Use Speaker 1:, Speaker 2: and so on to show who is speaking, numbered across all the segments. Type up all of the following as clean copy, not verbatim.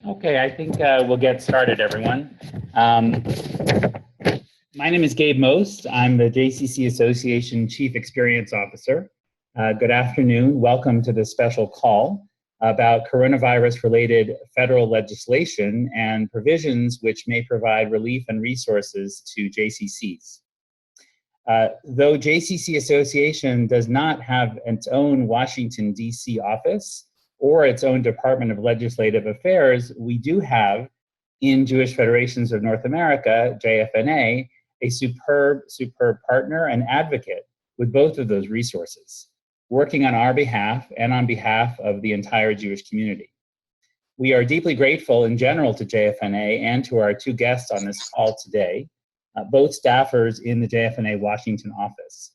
Speaker 1: Okay, I think we'll get started, everyone. My name is Gabe Most. I'm the JCC Association Chief Experience Officer. Good afternoon. Welcome to this special call about coronavirus-related federal legislation and provisions which may provide relief and resources to JCCs. Though JCC Association does not have its own Washington, D.C. office or its own Department of Legislative Affairs, we do have, in Jewish Federations of North America, JFNA, a superb partner and advocate with both of those resources, working on our behalf and on behalf of the entire Jewish community. We are deeply grateful in general to JFNA and to our two guests on this call today, both staffers in the JFNA Washington office.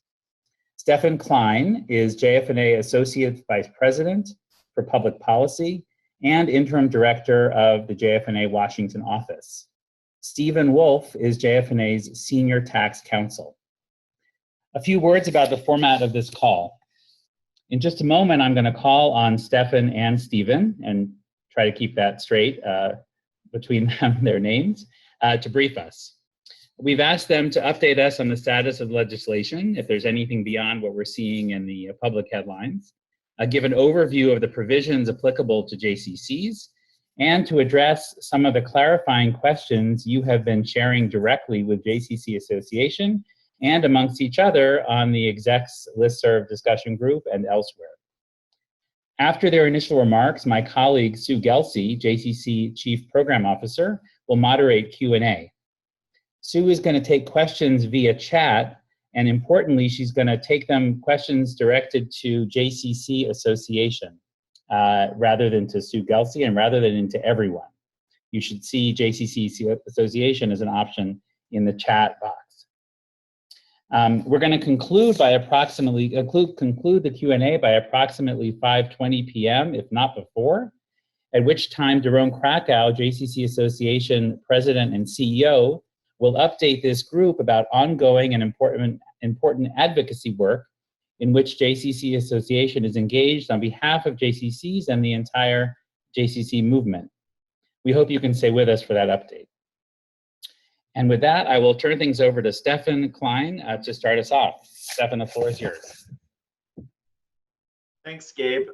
Speaker 1: Stefan Klein is JFNA Associate Vice President for Public Policy and Interim Director of the JFNA Washington office. Stephen Wolf is JFNA's Senior Tax Counsel. A few words about the format of this call. In just a moment, I'm going to call on Stefan and Stephen, and try to keep that straight between their names, to brief us. We've asked them to update us on the status of legislation, if there's anything beyond what we're seeing in the public headlines, give an overview of the provisions applicable to JCCs, and to address some of the clarifying questions you have been sharing directly with JCC Association and amongst each other on the execs listserv discussion group and elsewhere. After their initial remarks, my colleague Sue Gelsey, JCC Chief Program Officer, will moderate Q&A. Sue is going to take questions via chat, and importantly, she's going to take them questions directed to JCC Association rather than to Sue Gelsey and rather than into everyone. You should see JCC Association as an option in the chat box. We're going to conclude by conclude the Q&A by approximately 5:20 p.m., if not before, at which time Daron Krakow, JCC Association President and CEO, will update this group about ongoing and important advocacy work in which JCC Association is engaged on behalf of JCCs and the entire JCC movement. We hope you can stay with us for that update. And with that, I will turn things over to Stefan Klein to start us off. Stefan, the floor is yours.
Speaker 2: Thanks, Gabe.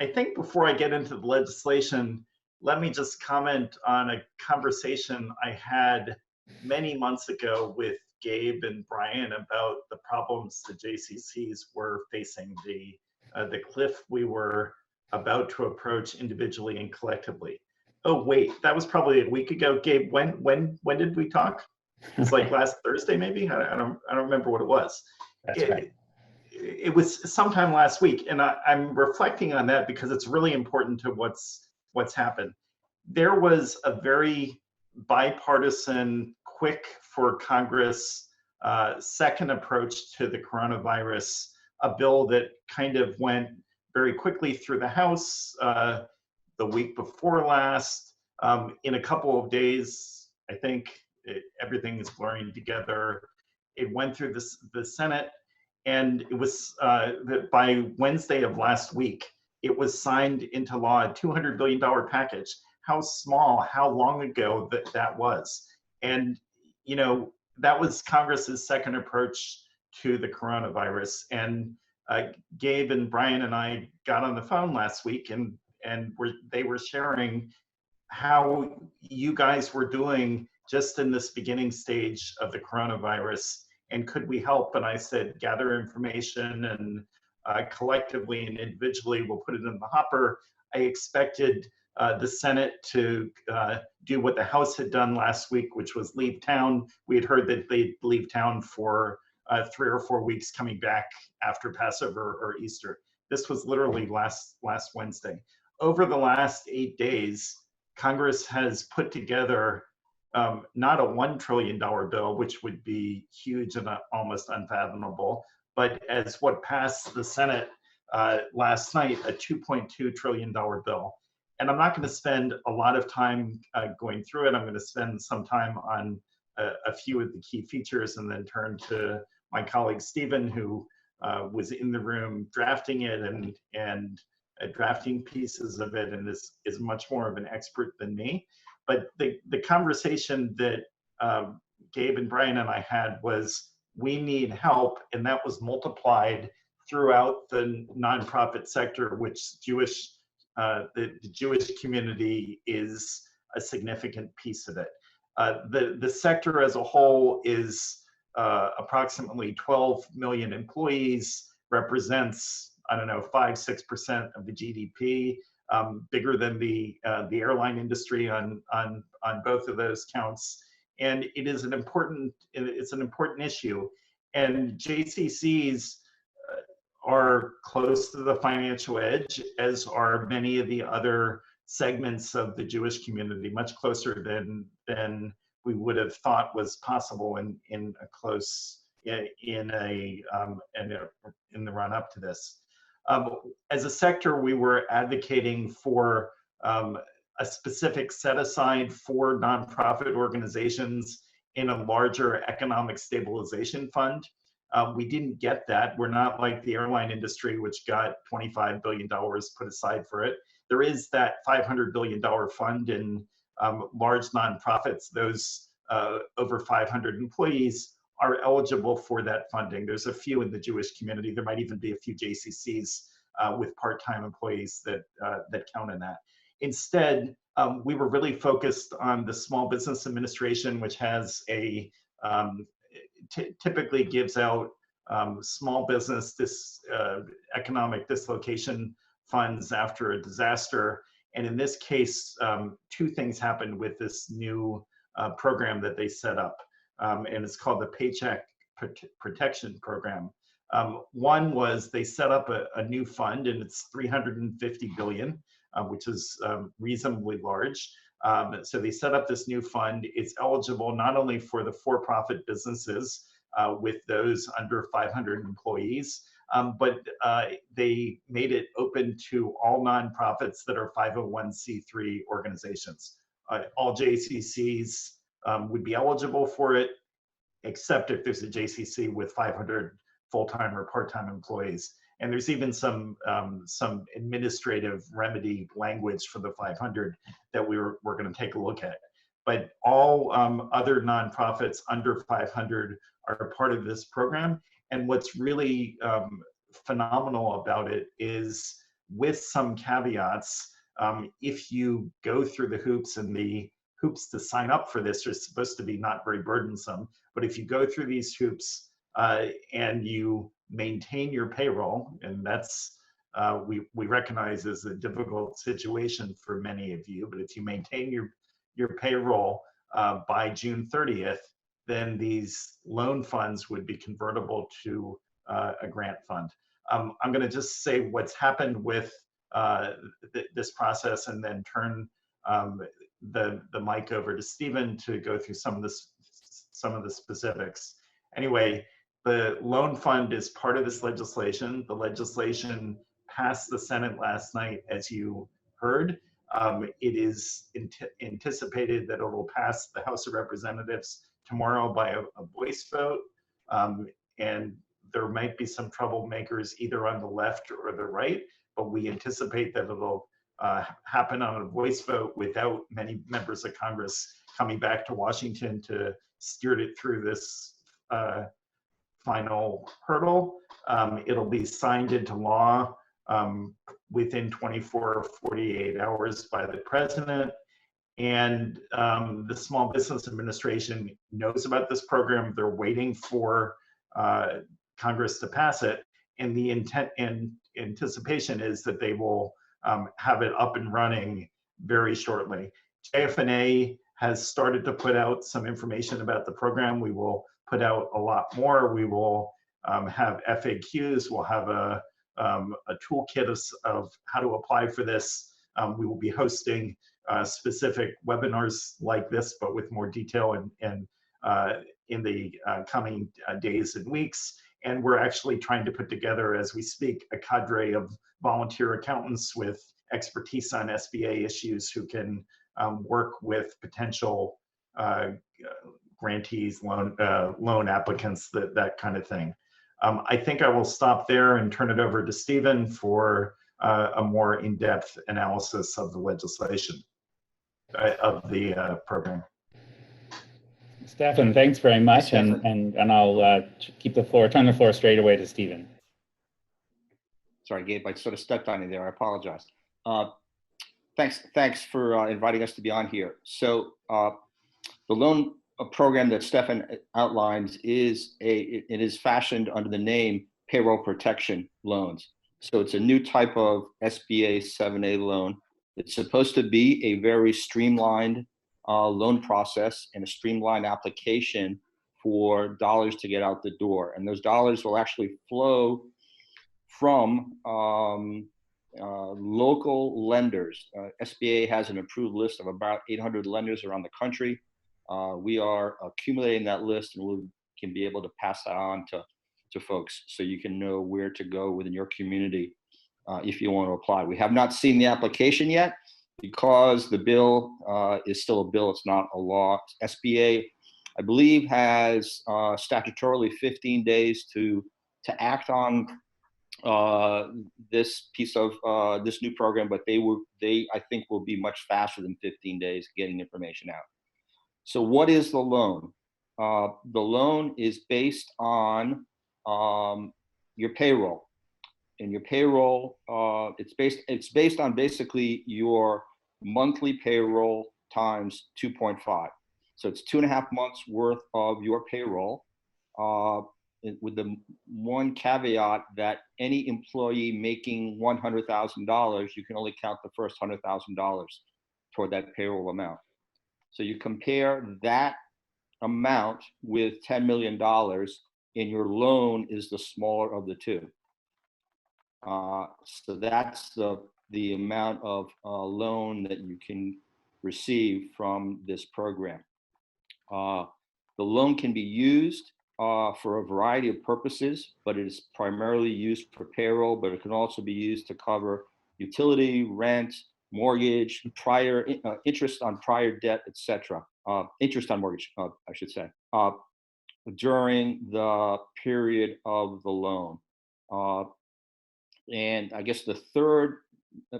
Speaker 2: I think before I get into the legislation, let me just comment on a conversation I had many months ago with Gabe and Brian about the problems the JCCs were facing, the cliff we were about to approach individually and collectively. Oh wait, that was probably a week ago. Gabe, when did we talk? It's like last Thursday, maybe. I don't remember what it was.
Speaker 1: That's right.
Speaker 2: It was sometime last week, and I'm reflecting on that because it's really important to what's happened. There was a very bipartisan, quick for Congress second approach to the coronavirus, a bill that kind of went very quickly through the House the week before last. In a couple of days, I think everything is blurring together. It went through the Senate, and it was by Wednesday of last week, it was signed into law, a $200 billion package. How small, how long ago that was. And, you know, that was Congress's second approach to the coronavirus. And Gabe and Brian and I got on the phone last week, and they were sharing how you guys were doing just in this beginning stage of the coronavirus, and could we help? And I said, gather information, and collectively and individually we'll put it in the hopper. I expected the Senate to do what the House had done last week, which was leave town. We had heard that they'd leave town for 3 or 4 weeks, coming back after Passover or Easter. This was literally last Wednesday. Over the last 8 days, Congress has put together not a $1 trillion bill, which would be huge and almost unfathomable, but as what passed the Senate last night, a $2.2 trillion bill. And I'm not going to spend a lot of time going through it. I'm going to spend some time on a few of the key features and then turn to my colleague Stephen, who was in the room drafting it and at drafting pieces of it and is much more of an expert than me. But the conversation that Gabe and Brian and I had was, we need help, and that was multiplied throughout the nonprofit sector, which the Jewish community is a significant piece of it. The sector as a whole is approximately 12 million employees, represents, I don't know, 5-6% of the GDP, bigger than the airline industry on both of those counts. And it is it's an important issue. And JCCs are close to the financial edge, as are many of the other segments of the Jewish community, much closer than we would have thought was possible in the run up to this. As a sector, we were advocating for a specific set aside for nonprofit organizations in a larger economic stabilization fund. We didn't get that. We're not like the airline industry, which got $25 billion put aside for it. There is that $500 billion fund in large nonprofits. Those over 500 employees are eligible for that funding. There's a few in the Jewish community. There might even be a few JCCs with part-time employees that count in that. Instead, we were really focused on the Small Business Administration, which has typically gives out small business economic dislocation funds after a disaster. And in this case, two things happened with this new program that they set up. And it's called the Paycheck Protection Program. One was they set up a new fund, and it's $350 billion, which is reasonably large. So they set up this new fund. It's eligible not only for the for-profit businesses with those under 500 employees, but they made it open to all nonprofits that are 501c3 organizations. All JCCs would be eligible for it, except if there's a JCC with 500 full-time or part-time employees. And there's even some administrative remedy language for the 500 that we're going to take a look at. But all other nonprofits under 500 are part of this program. And what's really phenomenal about it is, with some caveats, if you go through the hoops, and the hoops to sign up for this are supposed to be not very burdensome, but if you go through these hoops and you maintain your payroll, and that's we recognize is a difficult situation for many of you, but if you maintain your payroll by June 30th, then these loan funds would be convertible to a grant fund. I'm going to just say what's happened with this process, and then turn the mic over to Stephen to go through some of the specifics. Anyway, the loan fund is part of this legislation. The legislation passed the Senate last night, as you heard. It is anticipated that it will pass the House of Representatives tomorrow by a voice vote. And there might be some troublemakers either on the left or the right, but we anticipate that it'll happen on a voice vote without many members of Congress coming back to Washington to steer it through this final hurdle. It'll be signed into law within 24 or 48 hours by the president. And the Small Business Administration knows about this program. They're waiting for Congress to pass it. And the intent and anticipation is that they will have it up and running very shortly. JFNA has started to put out some information about the program. We will put out a lot more. We will have FAQs. We'll have a toolkit of how to apply for this. We will be hosting specific webinars like this, but with more detail in the coming days and weeks. And we're actually trying to put together, as we speak, a cadre of volunteer accountants with expertise on SBA issues who can work with potential grantees, loan applicants, that kind of thing. I think I will stop there and turn it over to Stephen for a more in-depth analysis of the legislation, of the program.
Speaker 1: Stefan, thanks very much,
Speaker 3: Thanks,
Speaker 1: and I'll turn the floor straight away to Stephen.
Speaker 3: Sorry, Gabe, I sort of stepped on you there. I apologize. Thanks for inviting us to be on here. So the loan program that Stefan outlines it is fashioned under the name payroll protection loans. So it's a new type of SBA 7A loan. It's supposed to be a very streamlined loan process and a streamlined application for dollars to get out the door. And those dollars will actually flow from local lenders. SBA has an approved list of about 800 lenders around the country. We are accumulating that list, and we can be able to pass that on to folks so you can know where to go within your community if you want to apply. We have not seen the application yet because the bill is still a bill. It's not a law. SBA, I believe, has statutorily 15 days to act on this piece of this new program, but they I think will be much faster than 15 days getting information out. So what is the loan? The loan is based on your payroll, and your payroll it's based on basically your monthly payroll times 2.5. So it's 2.5 months worth of your payroll. With the one caveat that any employee making $100,000, you can only count the first $100,000 toward that payroll amount. So you compare that amount with $10 million, and your loan is the smaller of the two. So that's the amount of loan that you can receive from this program. The loan can be used for a variety of purposes, but it is primarily used for payroll, but it can also be used to cover utility, rent, mortgage, prior interest on prior debt, etc. Interest on mortgage, I should say, during the period of the loan. And I guess the third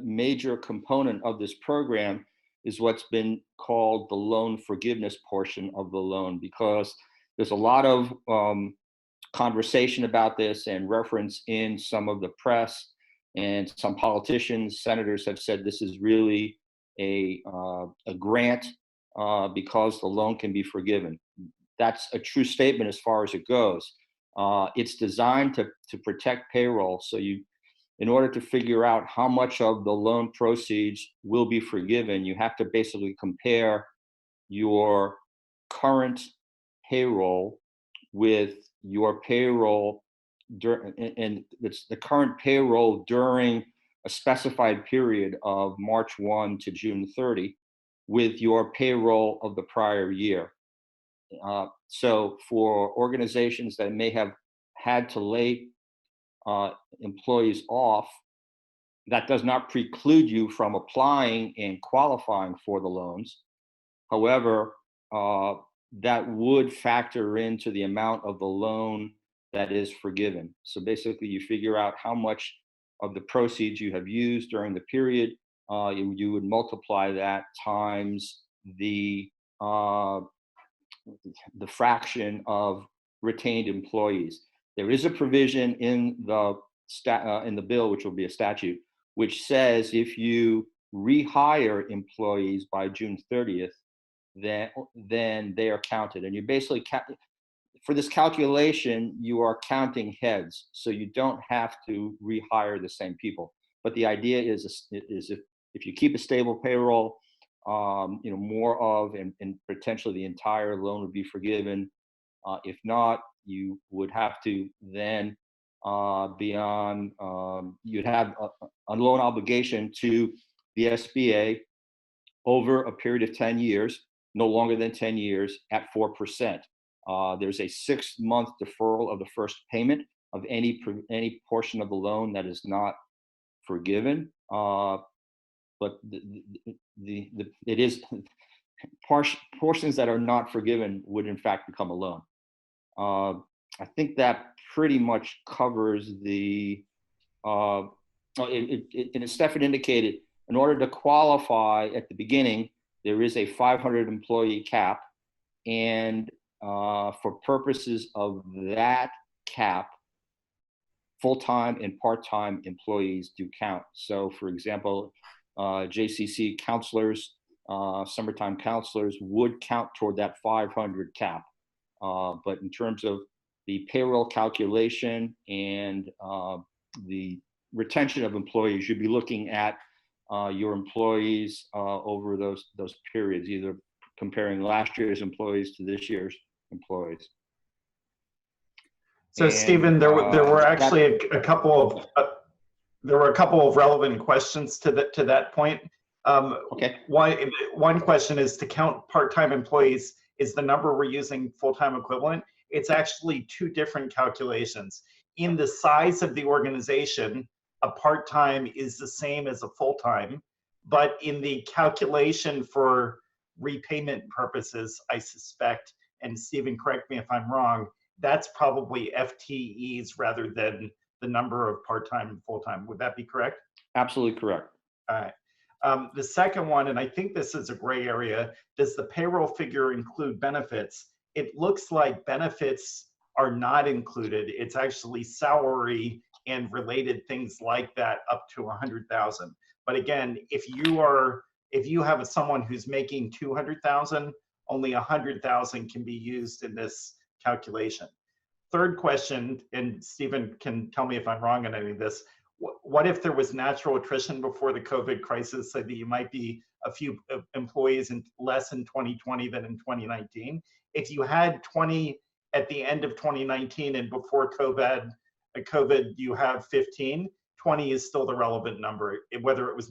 Speaker 3: major component of this program is what's been called the loan forgiveness portion of the loan, because there's a lot of conversation about this and reference in some of the press, and some politicians, senators have said this is really a grant because the loan can be forgiven. That's a true statement as far as it goes. It's designed to protect payroll. So in order to figure out how much of the loan proceeds will be forgiven, you have to basically compare your current payroll with your payroll and it's the current payroll during a specified period of March 1 to June 30 with your payroll of the prior year. So for organizations that may have had to lay employees off, that does not preclude you from applying and qualifying for the loans. However, that would factor into the amount of the loan that is forgiven. So basically you figure out how much of the proceeds you have used during the period. You would multiply that times the fraction of retained employees. There is a provision in the bill, which will be a statute, which says if you rehire employees by June 30th, then they are counted. And you basically for this calculation, you are counting heads, so you don't have to rehire the same people. But the idea is if you keep a stable payroll, more of and potentially the entire loan would be forgiven. If not, you would have to then be on. You'd have a loan obligation to the SBA over a period of 10 years, no longer than 10 years, at 4%. There's a 6-month deferral of the first payment of any portion of the loan that is not forgiven. But it is portions that are not forgiven would in fact become a loan. I think that pretty much covers the and as Stefan indicated, in order to qualify at the beginning, there is a 500 employee cap, and for purposes of that cap, full-time and part-time employees do count. So for example, JCC counselors, summertime counselors would count toward that 500 cap. But in terms of the payroll calculation and the retention of employees, you'd be looking at your employees over those periods, either comparing last year's employees to this year's employees.
Speaker 2: So Stephen, there were actually a couple of relevant questions to that point.
Speaker 3: Okay.
Speaker 2: One question is, to count part-time employees, is the number we're using full-time equivalent? It's actually two different calculations. In the size of the organization, a part-time is the same as a full-time, but in the calculation for repayment purposes, I suspect, and Stephen, correct me if I'm wrong, that's probably FTEs rather than the number of part-time and full-time. Would that be correct?
Speaker 3: Absolutely correct.
Speaker 2: All right. The second one, and I think this is a gray area, does the payroll figure include benefits? It looks like benefits are not included. It's actually salary and related things like that up to 100,000. But again, if you have someone who's making 200,000, only 100,000 can be used in this calculation. Third question, and Stephen can tell me if I'm wrong on any of this, what if there was natural attrition before the COVID crisis, so that you might be a few employees less in 2020 than in 2019? If you had 20 at the end of 2019 and before COVID you have 15, 20 is still the relevant number. Whether it was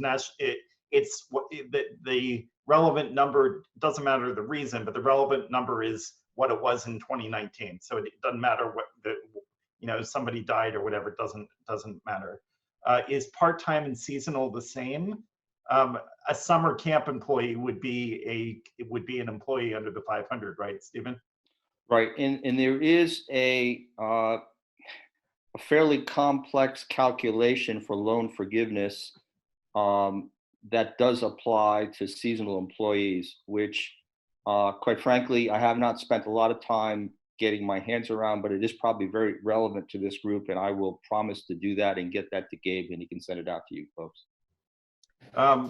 Speaker 2: the relevant number doesn't matter the reason, but the relevant number is what it was in 2019. So it doesn't matter what somebody died or whatever. It doesn't matter. Is part-time and seasonal the same? A summer camp employee would be an employee under the 500, right, Stephen?
Speaker 3: Right, and there is a fairly complex calculation for loan forgiveness that does apply to seasonal employees, which quite frankly, I have not spent a lot of time getting my hands around, but it is probably very relevant to this group, and I will promise to do that and get that to Gabe, and he can send it out to you folks.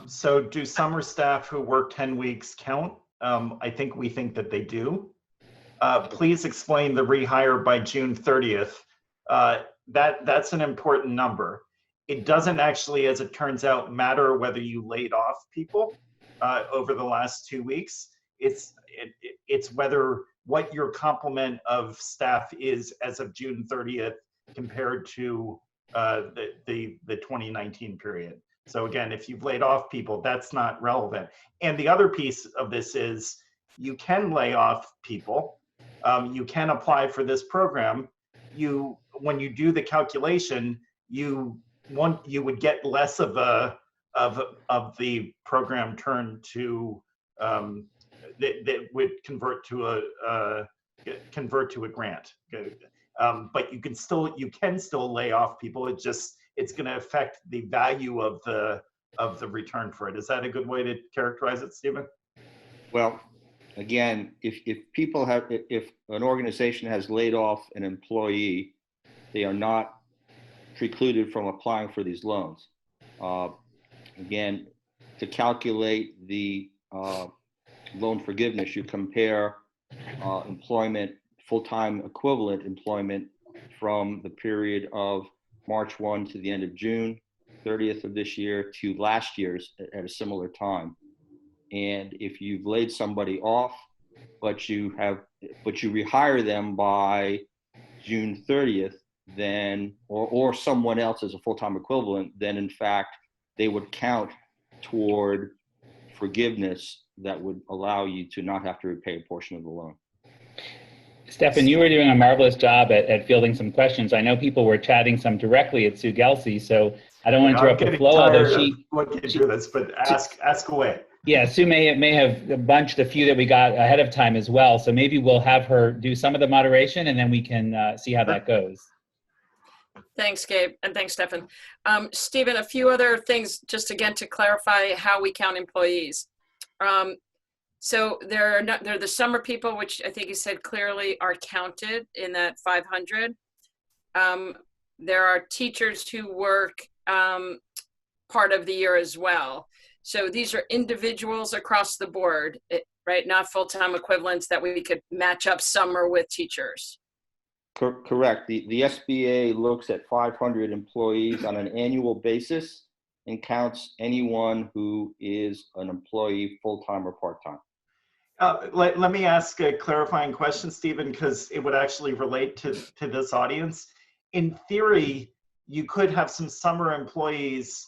Speaker 2: So do summer staff who work 10 weeks count? I think we think that they do. Please explain the rehire by June 30th. That's an important number. It doesn't actually, as it turns out, matter whether you laid off people over the last 2 weeks. It's whether what your complement of staff is as of June 30th compared to the 2019 period. So again, if you've laid off people, that's not relevant. And the other piece of this is you can lay off people. You can apply for this program. When you do the calculation, you would get less of the program turn to that would convert to a grant. But you can still lay off people. It's going to affect the value of the return for it. Is that a good way to characterize it, Stephen?
Speaker 3: Well, again, if an organization has laid off an employee, they are not precluded from applying for these loans. Again, to calculate the loan forgiveness, you compare employment, full-time equivalent employment from the period of March 1 to the end of June 30th of this year to last year's at a similar time. And if you've laid somebody off, but you rehire them by June 30th, then, or someone else as a full-time equivalent, then in fact, they would count toward forgiveness that would allow you to not have to repay a portion of the loan.
Speaker 1: Stefan, you were doing a marvelous job at fielding some questions. I know people were chatting some directly at Sue Gelsey, so I don't want to interrupt the flow. Although
Speaker 2: but ask away.
Speaker 1: Yeah, Sue may have bunched a few that we got ahead of time as well. So maybe we'll have her do some of the moderation, and then we can see how that goes.
Speaker 4: Thanks, Gabe, and thanks, Stefan. Stephen, a few other things, just again to clarify how we count employees. So they're the summer people, which I think you said clearly are counted in that 500. There are teachers who work part of the year as well. So these are individuals across the board, right? Not full-time equivalents that we could match up summer with teachers.
Speaker 3: Correct. The SBA looks at 500 employees on an annual basis and counts anyone who is an employee full-time or part-time.
Speaker 2: Let me ask a clarifying question, Stephen, because it would actually relate to this audience. In theory, you could have some summer employees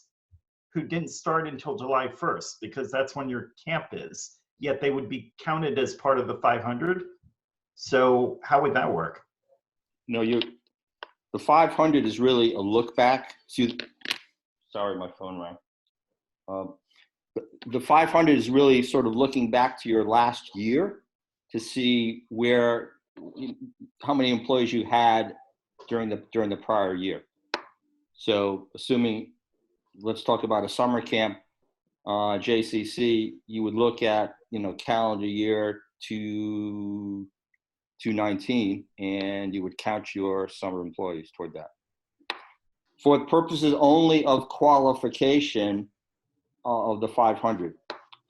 Speaker 2: who didn't start until July 1st, because that's when your camp is, yet they would be counted as part of the 500. So how would that work?
Speaker 3: No, the 500 is really a look back to, sorry, my phone rang. The 500 is really sort of looking back to your last year to see how many employees you had during the prior year. So assuming, let's talk about a summer camp, JCC, you would look at, calendar year 2019, and you would count your summer employees toward that. For purposes only of qualification of the 500,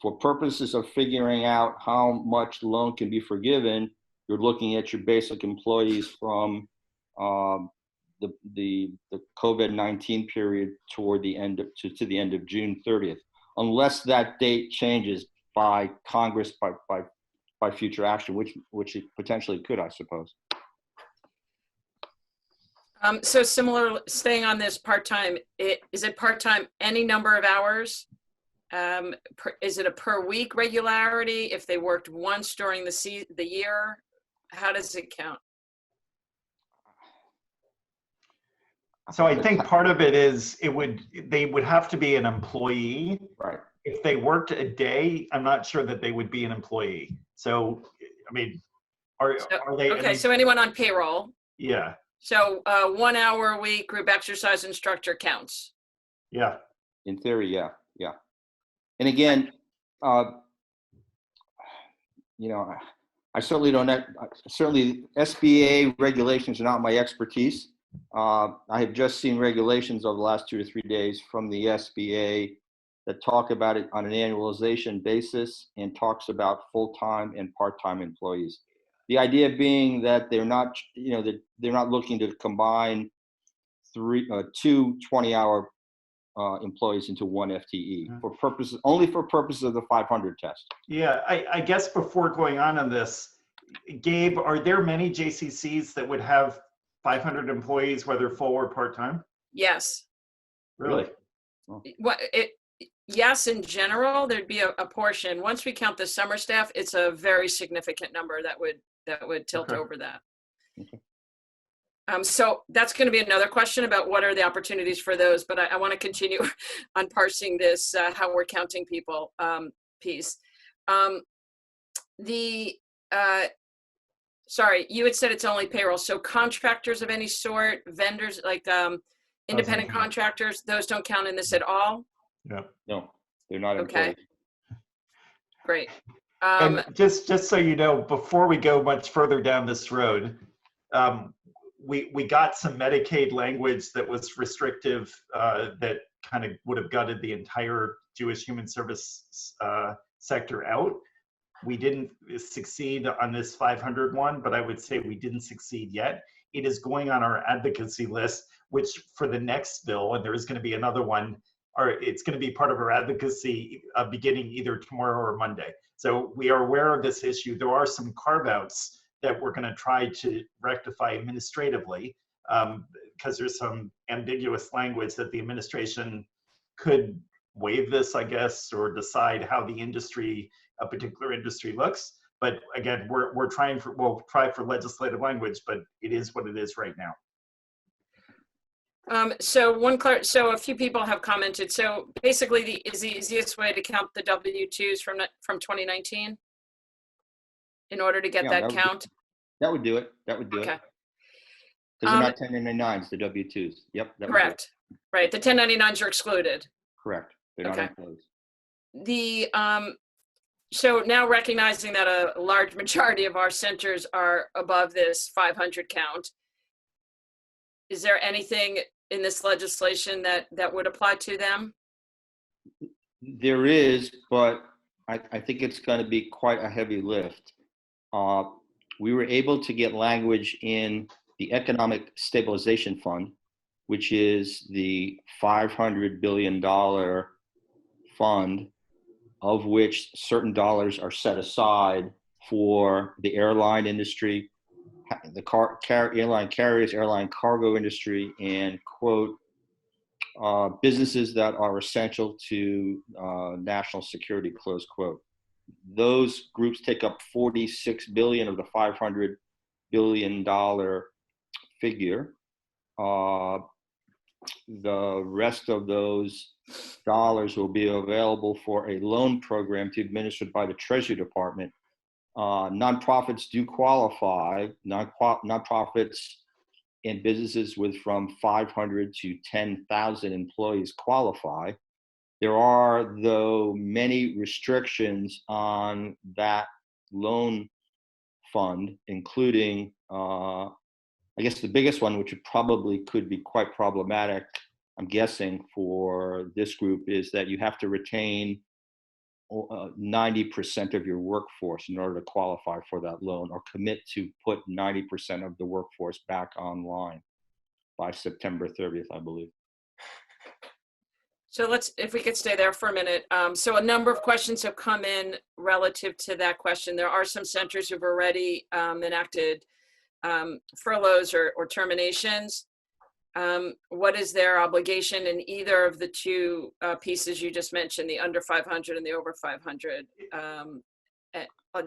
Speaker 3: for purposes of figuring out how much loan can be forgiven, you're looking at your basic employees from the COVID-19 period toward the end to the end of June 30th, unless that date changes by Congress by future action, which it potentially could, I suppose.
Speaker 4: So similar, staying on this part-time, is it part-time any number of hours? Is it a per week regularity if they worked once during the year? How does it count?
Speaker 2: So I think part of it is they would have to be an employee.
Speaker 3: Right.
Speaker 2: If they worked a day, I'm not sure that they would be an employee. So, I mean, are they?
Speaker 4: Okay, so anyone on payroll.
Speaker 2: Yeah.
Speaker 4: So 1 hour a week group exercise instructor counts.
Speaker 2: Yeah.
Speaker 3: In theory, yeah. And again, I certainly certainly SBA regulations are not my expertise. I have just seen regulations over the last 2 to 3 days from the SBA that talk about it on an annualization basis and talks about full-time and part-time employees. The idea being that they're not, they're not looking to combine two 20-hour employees into one FTE only for purposes of the 500 test.
Speaker 2: Yeah, I guess before going on this, Gabe, are there many JCCs that would have 500 employees, whether full or part-time?
Speaker 4: Yes.
Speaker 2: Really?
Speaker 4: Yes, in general, there'd be a portion. Once we count the summer staff, it's a very significant number that would tilt over that.
Speaker 3: Okay.
Speaker 4: So that's going to be another question about what are the opportunities for those, but I want to continue on parsing this, how we're counting people piece. Sorry, you had said it's only payroll. So contractors of any sort, vendors like independent contractors, those don't count in this at all?
Speaker 2: Yeah.
Speaker 3: No, they're not employees.
Speaker 4: Okay. Great.
Speaker 2: And just so you know, before we go much further down this road, we got some Medicaid language that was restrictive that kind of would have gutted the entire Jewish human service sector out. We didn't succeed on this 500 one, but I would say we didn't succeed yet. It is going on our advocacy list, which for the next bill, and there is going to be another one, it's going to be part of our advocacy beginning either tomorrow or Monday. So we are aware of this issue. There are some carve-outs that we're going to try to rectify administratively because there's some ambiguous language that the administration could waive this, I guess, or decide how the industry, a particular industry looks. But again, we'll try for legislative language, but it is what it is right now.
Speaker 4: So a few people have commented. So basically, is the easiest way to count the W-2s from 2019 in order to get that count?
Speaker 3: That would do it. That would do it. Because they're not 1099s, the W-2s. Yep. That was it.
Speaker 4: Correct. Right. The 1099s are excluded.
Speaker 3: Correct. They're not
Speaker 4: Okay.
Speaker 3: employees.
Speaker 4: So now recognizing that a large majority of our centers are above this 500 count, is there anything in this legislation that would apply to them?
Speaker 3: There is, but I think it's going to be quite a heavy lift. We were able to get language in the Economic Stabilization Fund, which is the $500 billion fund, of which certain dollars are set aside for the airline industry, the airline carriers, airline cargo industry, and quote, businesses that are essential to national security, close quote. Those groups take up 46 billion of the $500 billion figure. The rest of those dollars will be available for a loan program to be administered by the Treasury Department. Nonprofits do qualify. Nonprofits and businesses with from 500 to 10,000 employees qualify. There are, though, many restrictions on that loan fund, including, I guess the biggest one, which probably could be quite problematic, I'm guessing, for this group, is that you have to retain 90% of your workforce in order to qualify for that loan, or commit to put 90% of the workforce back online by September 30th, I believe.
Speaker 4: So if we could stay there for a minute. So a number of questions have come in relative to that question. There are some centers who've already enacted furloughs or terminations. What is their obligation in either of the two pieces you just mentioned, the under 500 and the over 500?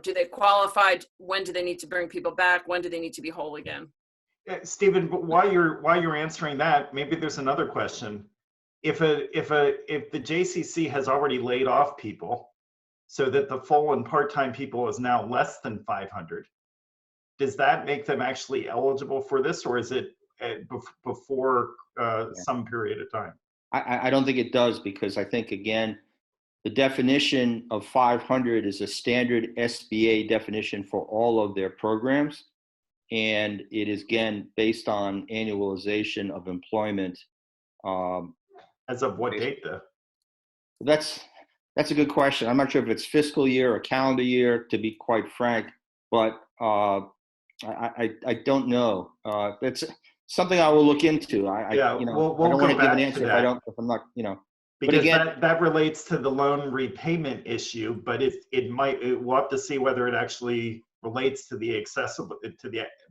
Speaker 4: Do they qualify? When do they need to bring people back? When do they need to be whole again?
Speaker 2: Stephen, but while you're answering that, maybe there's another question. If the JCC has already laid off people, so that the full and part-time people is now less than 500, does that make them actually eligible for this, or is it before some period of time?
Speaker 3: I don't think it does, because I think, again, the definition of 500 is a standard SBA definition for all of their programs. And it is, again, based on annualization of employment.
Speaker 2: As of what date, though? That's
Speaker 3: a good question. I'm not sure if it's fiscal year or calendar year, to be quite frank, but I don't know. It's something I will look into.
Speaker 2: We'll
Speaker 3: I don't want to give an answer if I'm not,
Speaker 2: Because again, that relates to the loan repayment issue, but we'll have to see whether it actually relates to the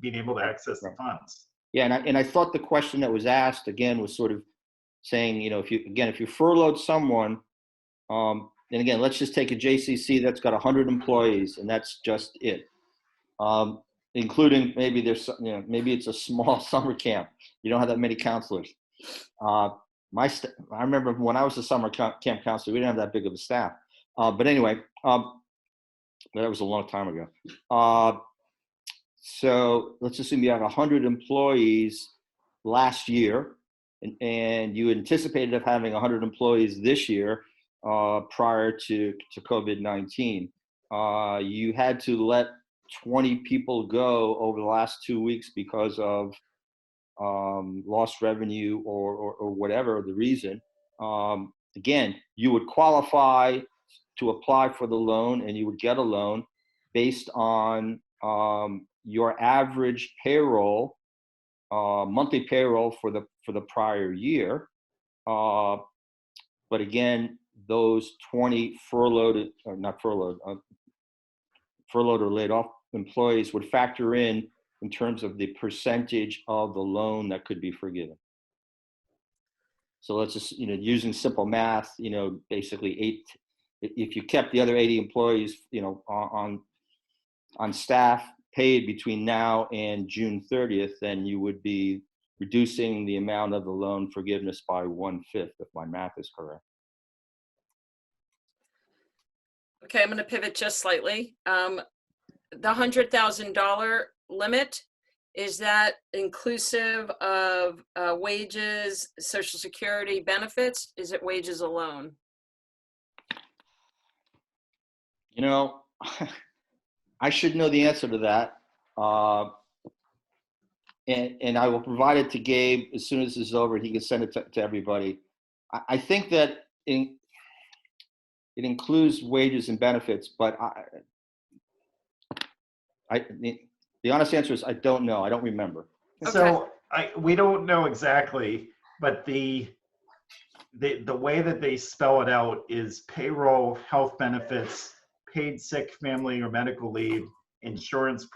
Speaker 2: being able to access the funds.
Speaker 3: Yeah, and I thought the question that was asked again was sort of saying, if you furloughed someone, and again, let's just take a JCC that's got 100 employees, and that's just it. Including maybe maybe it's a small summer camp. You don't have that many counselors. I remember when I was a summer camp counselor, we didn't have that big of a staff. But anyway, that was a long time ago. So let's assume you have 100 employees last year, and you anticipated of having 100 employees this year prior to COVID-19. You had to let 20 people go over the last 2 weeks because of lost revenue or whatever the reason. Again, you would qualify to apply for the loan, and you would get a loan based on your average payroll, monthly payroll for the prior year. But again, those 20 furloughed or laid off employees would factor in terms of the percentage of the loan that could be forgiven. So let's just, using simple math, basically if you kept the other 80 employees, on staff paid between now and June 30th, then you would be reducing the amount of the loan forgiveness by 1/5, if my math is correct.
Speaker 4: Okay, I'm going to pivot just slightly. The $100,000 limit, is that inclusive of wages, Social Security benefits? Is it wages alone?
Speaker 3: You know, I should know the answer to that. And I will provide it to Gabe as soon as this is over. He can send it to everybody. I think that it includes wages and benefits, but the honest answer is I don't know. I don't remember.
Speaker 2: So we don't know exactly, but the way that they spell it out is payroll, health benefits, paid sick, family or medical leave, insurance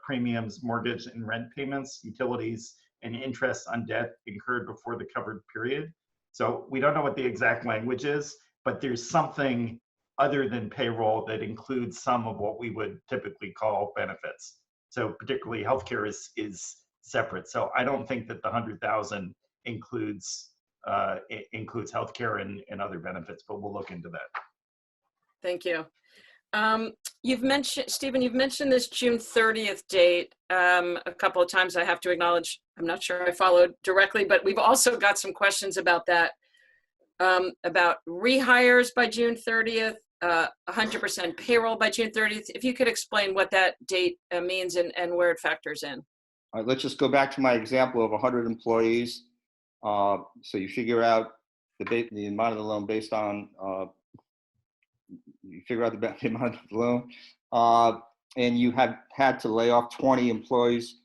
Speaker 2: premiums, mortgage and rent payments, utilities, and interest on debt incurred before the covered period. So we don't know what the exact language is, but there's something other than payroll that includes some of what we would typically call benefits. So particularly healthcare is separate. So I don't think that the 100,000 includes healthcare and other benefits, but we'll look into that.
Speaker 4: Thank you. You've mentioned, Stephen, you've mentioned this June 30th date a couple of times. I have to acknowledge, I'm not sure I followed directly, but we've also got some questions about that, about rehires by June 30th, 100% payroll by June 30th. If you could explain what that date means and where it factors in.
Speaker 3: All right, let's just go back to my example of 100 employees. So you figure out the amount of the loan based on, you figure out the amount of the loan, and you have had to lay off 20 employees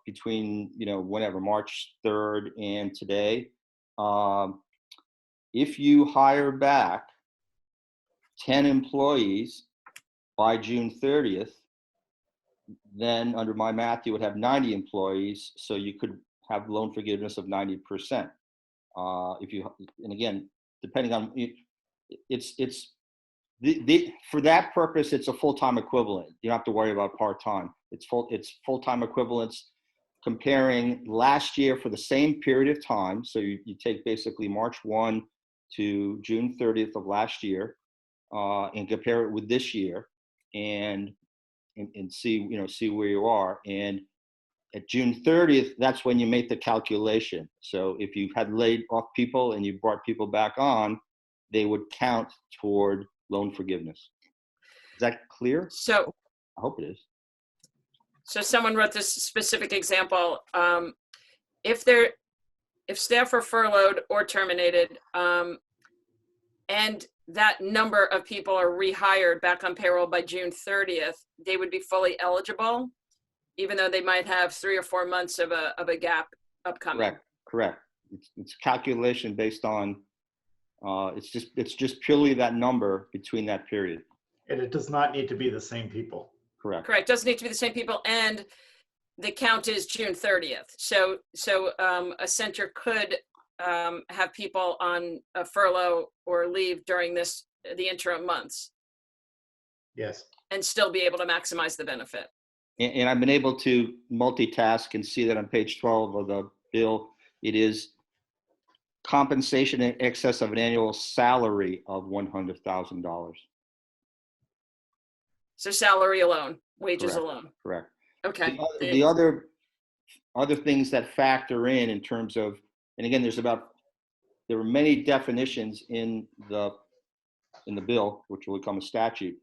Speaker 3: between, whenever, March 3rd and today. If you hire back 10 employees by June 30th, then under my math, you would have 90 employees, so you could have loan forgiveness of 90%. And again, depending on, for that purpose, it's a full-time equivalent. You don't have to worry about part-time. It's full-time equivalents comparing last year for the same period of time. So you take basically March 1 to June 30th of last year and compare it with this year and see where you are. And at June 30th, that's when you make the calculation. So if you had laid off people and you brought people back on, they would count toward loan forgiveness. Is that clear?
Speaker 4: So
Speaker 3: I hope it is.
Speaker 4: So someone wrote this specific example. If staff are furloughed or terminated, and that number of people are rehired back on payroll by June 30th, they would be fully eligible, even though they might have 3 or 4 months of a gap upcoming.
Speaker 3: Correct. It's calculation based on, it's just purely that number between that period.
Speaker 2: And it does not need to be the same people.
Speaker 4: Correct. Doesn't need to be the same people, and the count is June 30th. So a center could have people on a furlough or leave during the interim months.
Speaker 2: Yes. And
Speaker 4: still be able to maximize the benefit.
Speaker 3: And I've been able to multitask and see that on page 12 of the bill, it is compensation in excess of an annual salary of $100,000.
Speaker 4: So salary alone, wages alone.
Speaker 3: Correct.
Speaker 4: Okay.
Speaker 3: The other things that factor in terms of, and again, there are many definitions in the bill, which will become a statute.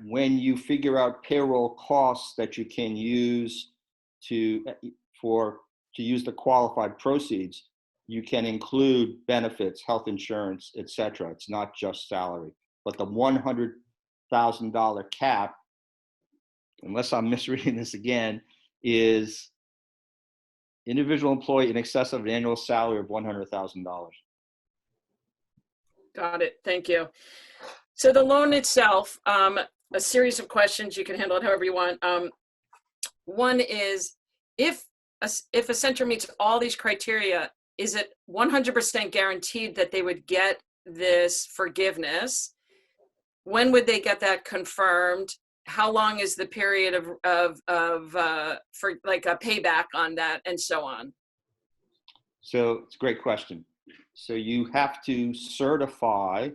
Speaker 3: When you figure out payroll costs that you can use to use the qualified proceeds, you can include benefits, health insurance, etc. It's not just salary, but the $100,000 cap, unless I'm misreading this again, is individual employee in excess of an annual salary of $100,000.
Speaker 4: Got it. Thank you. So the loan itself, a series of questions, you can handle it however you want. One is, if a center meets all these criteria, is it 100% guaranteed that they would get this forgiveness? When would they get that confirmed? How long is the period for like a payback on that, and so on?
Speaker 3: So it's a great question. So you have to certify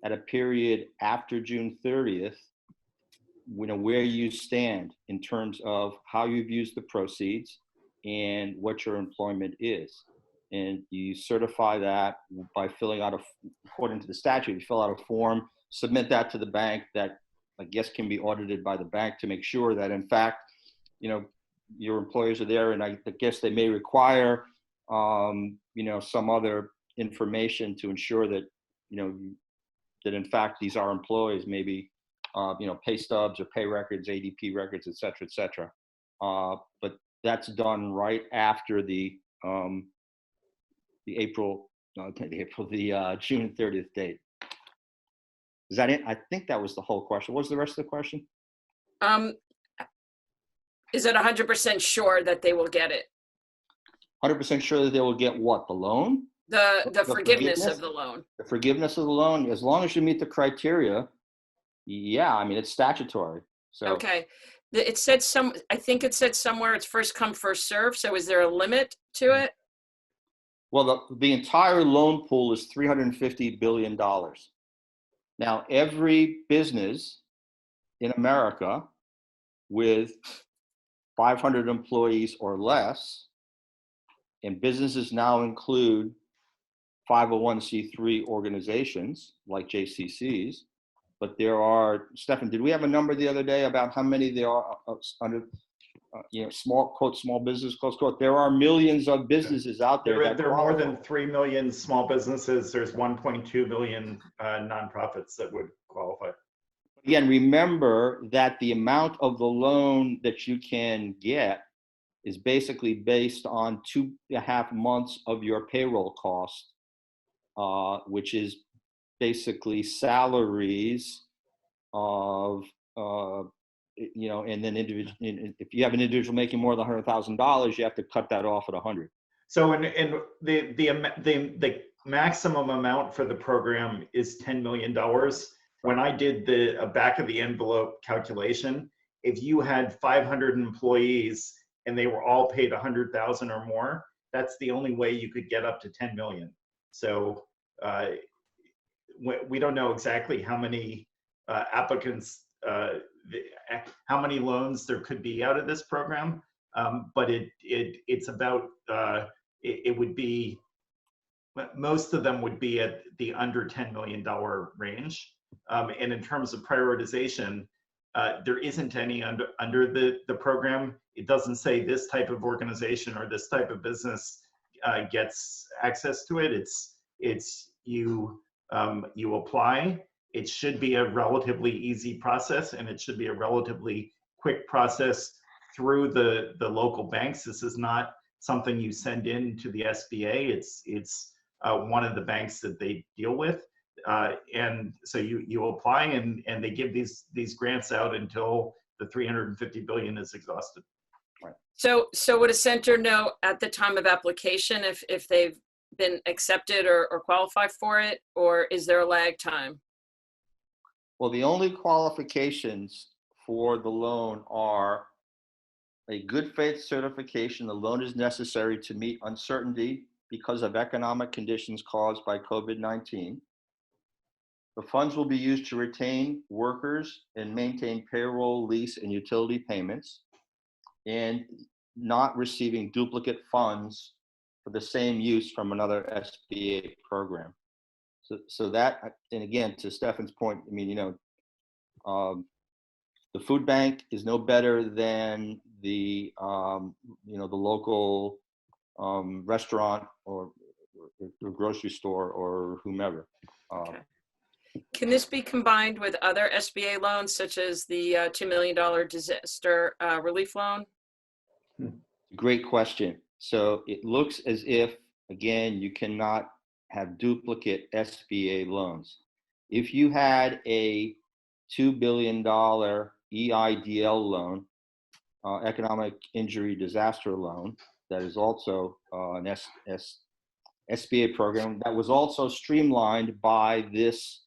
Speaker 3: at a period after June 30th where you stand in terms of how you've used the proceeds and what your employment is. And you certify that by filling out according to the statute, you fill out a form, submit that to the bank that I guess can be audited by the bank to make sure that in fact, your employers are there. And I guess they may require, some other information to ensure that, that in fact, these are employees, maybe, pay stubs or pay records, ADP records, et cetera, but that's done right after the June 30th date. Is that it? I think that was the whole question. What was the rest of the question?
Speaker 4: Is it 100% sure that they will get it?
Speaker 3: 100% sure that they will get what? The loan?
Speaker 4: The forgiveness of the loan.
Speaker 3: The forgiveness of the loan, as long as you meet the criteria, yeah, I mean, it's statutory. So
Speaker 4: okay. I think it said somewhere it's first come, first serve. So is there a limit to it?
Speaker 3: Well, the entire loan pool is $350 billion. Now, every business in America with 500 employees or less, and businesses now include 501c3 organizations like JCCs, but there are, Stefan, did we have a number the other day about how many there are under, small, quote, small business, close quote? There are millions of businesses out there.
Speaker 2: There are more than 3 million small businesses. There's 1.2 million nonprofits that would qualify.
Speaker 3: Again, remember that the amount of the loan that you can get is basically based on 2.5 months of your payroll cost, which is basically salaries of, and then if you have an individual making more than $100,000, you have to cut that off at 100.
Speaker 2: So, and the maximum amount for the program is $10 million. When I did the back of the envelope calculation, if you had 500 employees and they were all paid 100,000 or more, that's the only way you could get up to 10 million. So we don't know exactly how many applicants, how many loans there could be out of this program, but it's about, it would be, most of them would be at the under $10 million range. And in terms of prioritization, there isn't any under the program. It doesn't say this type of organization or this type of business gets access to it. It's you apply. It should be a relatively easy process, and it should be a relatively quick process through the local banks. This is not something you send in to the SBA. It's one of the banks that they deal with. And so you apply, and they give these grants out until the 350 billion is exhausted.
Speaker 3: Right.
Speaker 4: So would a center know at the time of application if they've been accepted or qualify for it, or is there a lag time?
Speaker 3: Well, the only qualifications for the loan are a good faith certification. The loan is necessary to meet uncertainty because of economic conditions caused by COVID-19. The funds will be used to retain workers and maintain payroll, lease, and utility payments, and not receiving duplicate funds for the same use from another SBA program. So that, and again, to Stefan's point, I mean, the food bank is no better than the, the local restaurant or grocery store or whomever.
Speaker 4: Okay. Can this be combined with other SBA loans, such as the $2 million disaster relief loan?
Speaker 3: Great question. So it looks as if, again, you cannot have duplicate SBA loans. If you had a $2 billion EIDL loan, economic injury disaster loan, that is also an SBA program that was also streamlined by this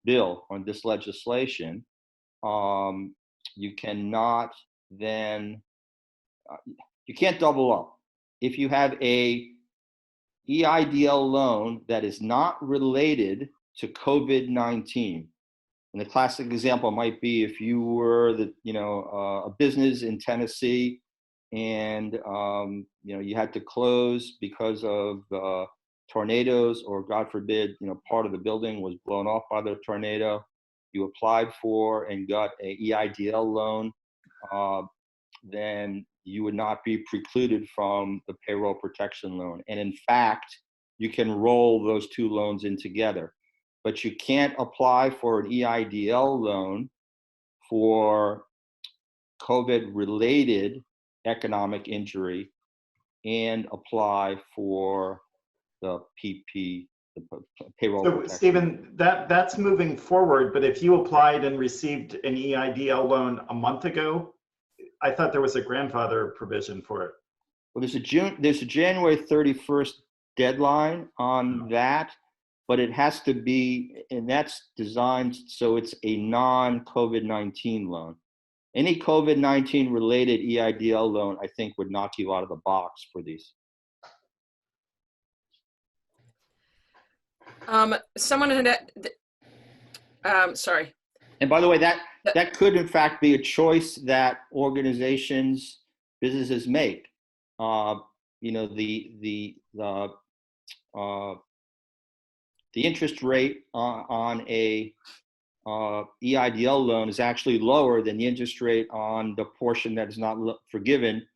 Speaker 3: bill on this legislation, you cannot then, you can't double up. If you have a EIDL loan that is not related to COVID-19, And the classic example might be if you were a business in Tennessee, and you had to close because of tornadoes, or God forbid, part of the building was blown off by the tornado. You applied for and got a EIDL loan, then you would not be precluded from the payroll protection loan. And in fact, you can roll those two loans in together. But you can't apply for an EIDL loan for COVID-related economic injury and apply for the PP, the payroll
Speaker 2: So
Speaker 3: protection.
Speaker 2: Stephen, that's moving forward, but if you applied and received an EIDL loan a month ago, I thought there was a grandfather provision for it.
Speaker 3: Well, there's a January 31st deadline on that, but it has to be, and that's designed so it's a non-COVID-19 loan. Any COVID-19 related EIDL loan, I think, would knock you out of the box for these.
Speaker 4: Someone had, sorry.
Speaker 3: And by the way, that could in fact be a choice that organizations, businesses make. The interest rate on a EIDL loan is actually lower than the interest rate on the portion that is not forgiven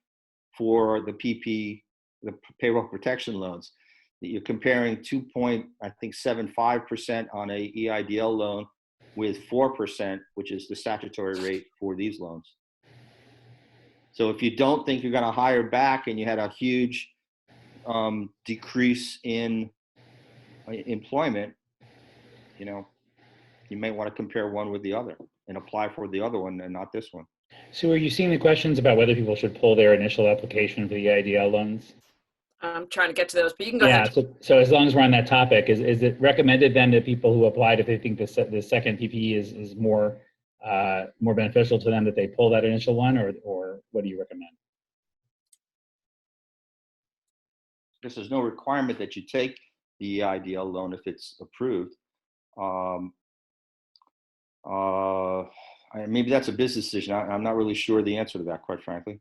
Speaker 3: for the PP, the payroll protection loans. You're comparing 2.75% on a EIDL loan with 4%, which is the statutory rate for these loans. So if you don't think you're going to hire back and you had a huge decrease in employment, you may want to compare one with the other and apply for the other one and not this one.
Speaker 1: So are you seeing the questions about whether people should pull their initial application for the EIDL loans?
Speaker 4: I'm trying to get to those, but you can go ahead.
Speaker 1: So as long as we're on that topic, is it recommended then to people who applied, if they think the second PPE is more beneficial to them, that they pull that initial one, or what do you recommend?
Speaker 3: Because there's no requirement that you take the EIDL loan if it's approved. Maybe that's a business decision. I'm not really sure the answer to that, quite frankly.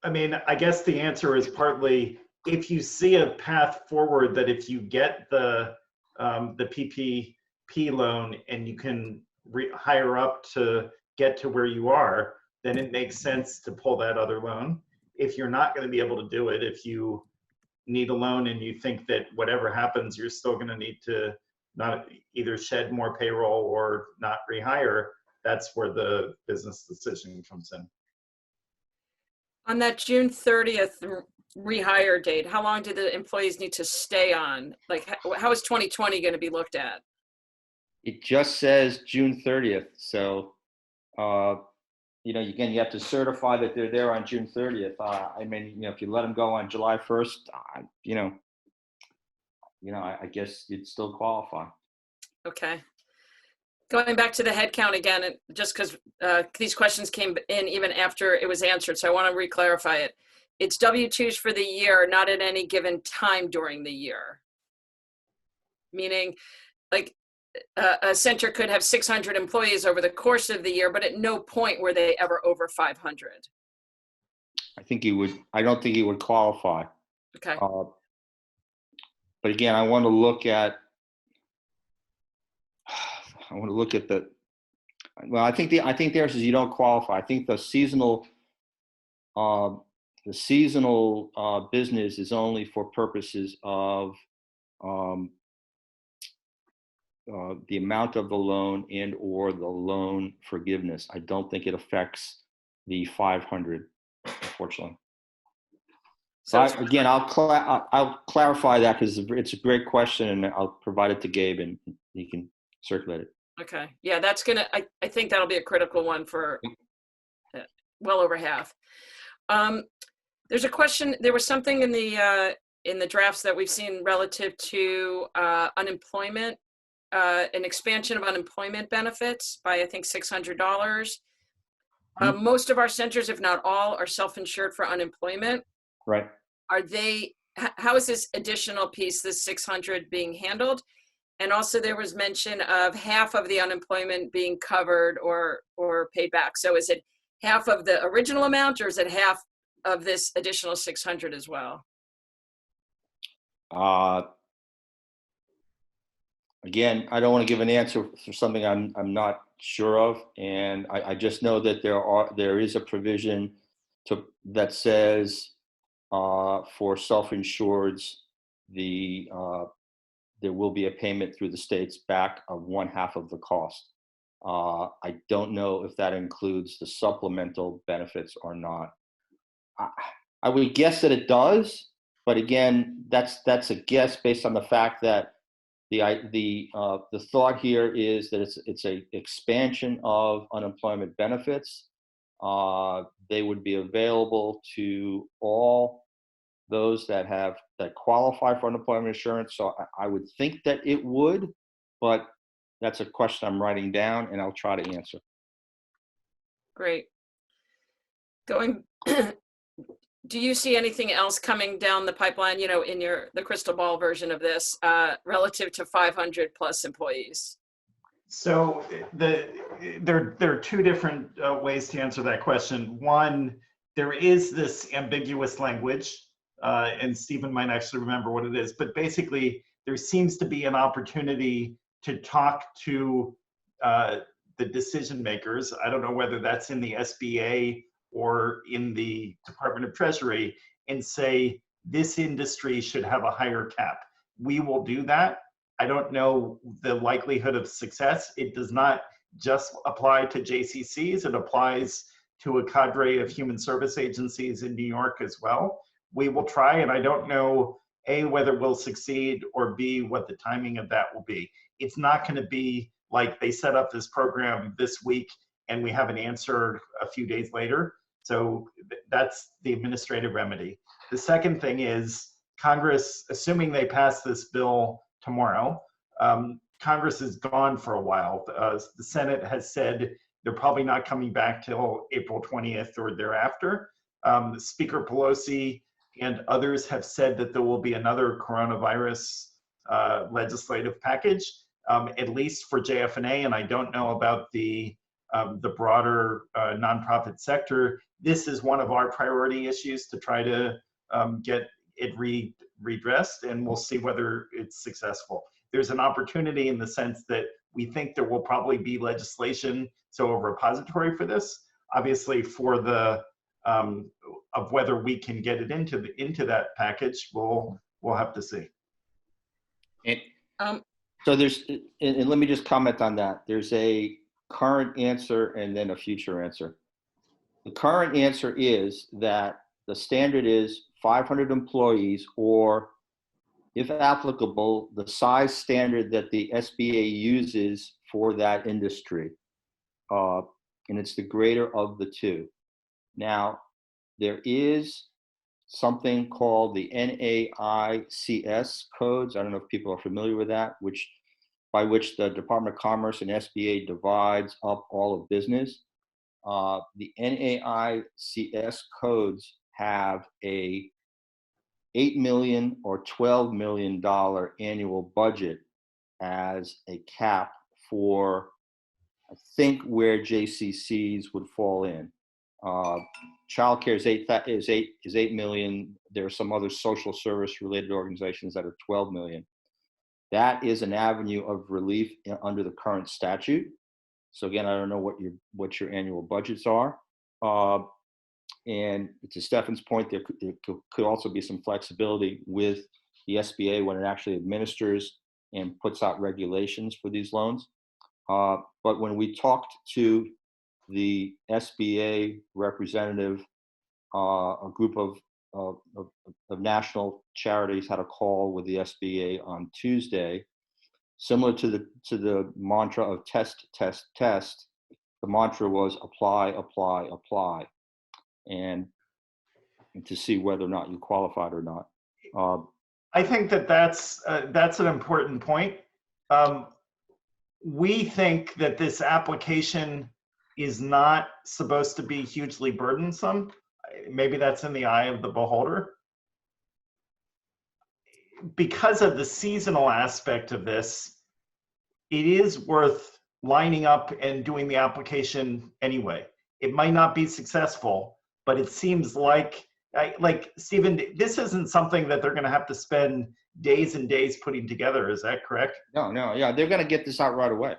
Speaker 2: I mean, I guess the answer is partly if you see a path forward that if you get the PPP loan and you can hire up to get to where you are, then it makes sense to pull that other loan. If you're not going to be able to do it, if you need a loan and you think that whatever happens, you're still going to need to not either shed more payroll or not rehire, that's where the business decision comes in.
Speaker 4: On that June 30th rehire date, how long do the employees need to stay on? Like, how is 2020 going to be looked at?
Speaker 3: It just says June 30th. So, again, you have to certify that they're there on June 30th. If you let them go on July 1st, I guess you'd still qualify.
Speaker 4: Okay. Going back to the headcount again, and just because these questions came in even after it was answered, so I want to re-clarify it. It's W-2s for the year, not at any given time during the year. Meaning, like, a center could have 600 employees over the course of the year, but at no point were they ever over 500.
Speaker 3: I don't think he would qualify.
Speaker 4: Okay.
Speaker 3: But again, I want to look at the. Well, I think the answer is you don't qualify. I think the seasonal business is only for purposes of the amount of the loan and or the loan forgiveness. I don't think it affects the 500, unfortunately. So again, I'll clarify that because it's a great question, and I'll provide it to Gabe and he can circulate it.
Speaker 4: Okay. Yeah, that's gonna. I think that'll be a critical one for well over half. There's a question. There was something in the drafts that we've seen relative to unemployment, an expansion of unemployment benefits by I think $600. Most of our centers, if not all, are self-insured for unemployment.
Speaker 3: Right.
Speaker 4: Are they? How is this additional piece, this 600, being handled? And also there was mention of half of the unemployment being covered or paid back. So is it half of the original amount, or is it half of this additional 600 as well?
Speaker 3: Again, I don't want to give an answer for something I'm not sure of, and I just know that there is a provision that says for self-insureds there will be a payment through the states back of 1/2 of the cost. I don't know if that includes the supplemental benefits or not. I would guess that it does, but again, that's a guess based on the fact that the thought here is that it's a expansion of unemployment benefits. They would be available to all those that qualify for unemployment insurance. So I would think that it would, but that's a question I'm writing down and I'll try to answer.
Speaker 4: Great. Do you see anything else coming down the pipeline, you know, in the crystal ball version of this, relative to 500 plus employees?
Speaker 2: So there are two different ways to answer that question. One, there is this ambiguous language, and Stephen might actually remember what it is, but basically there seems to be an opportunity to talk to the decision makers. I don't know whether that's in the SBA or in the Department of Treasury, and say, this industry should have a higher cap. We will do that. I don't know the likelihood of success. It does not just apply to JCCs, it applies to a cadre of human service agencies in New York as well. We will try, and I don't know, A, whether we'll succeed, or B, what the timing of that will be. It's not gonna be like they set up this program this week and we have an answer a few days later. So that's the administrative remedy. The second thing is Congress, assuming they pass this bill tomorrow, Congress is gone for a while. The Senate has said they're probably not coming back till April 20th or thereafter. Speaker Pelosi and others have said that there will be another coronavirus legislative package, at least for JF&A, and I don't know about the broader nonprofit sector. This is one of our priority issues to try to get it redressed, and we'll see whether it's successful. There's an opportunity in the sense that we think there will probably be legislation, so a repository for this. Obviously, for the of whether we can get it into that package, we'll have to see.
Speaker 3: So there's, and let me just comment on that. There's a current answer and then a future answer. The current answer is that the standard is 500 employees, or if applicable, the size standard that the SBA uses for that industry. And it's the greater of the two. Now, there is something called the NAICS codes. I don't know if people are familiar with that, by which the Department of Commerce and SBA divides up all of business. The NAICS codes have a $8 million or $12 million annual budget as a cap for, I think, where JCCs would fall in. Childcare is 8 million. There are some other social service related organizations that are 12 million. That is an avenue of relief under the current statute. So again, I don't know what your annual budgets are. And to Stefan's point, there could also be some flexibility with the SBA when it actually administers and puts out regulations for these loans. But when we talked to the SBA representative, a group of national charities had a call with the SBA on Tuesday, similar to the mantra of test, test, test. The mantra was apply, apply, apply, and to see whether or not you qualified or not.
Speaker 2: I think that's an important point. We think that this application is not supposed to be hugely burdensome. Maybe that's in the eye of the beholder. Because of the seasonal aspect of this, it is worth lining up and doing the application anyway. It might not be successful, but it seems like Stephen, this isn't something that they're going to have to spend days and days putting together. Is that correct?
Speaker 3: No, yeah, they're going to get this out right away.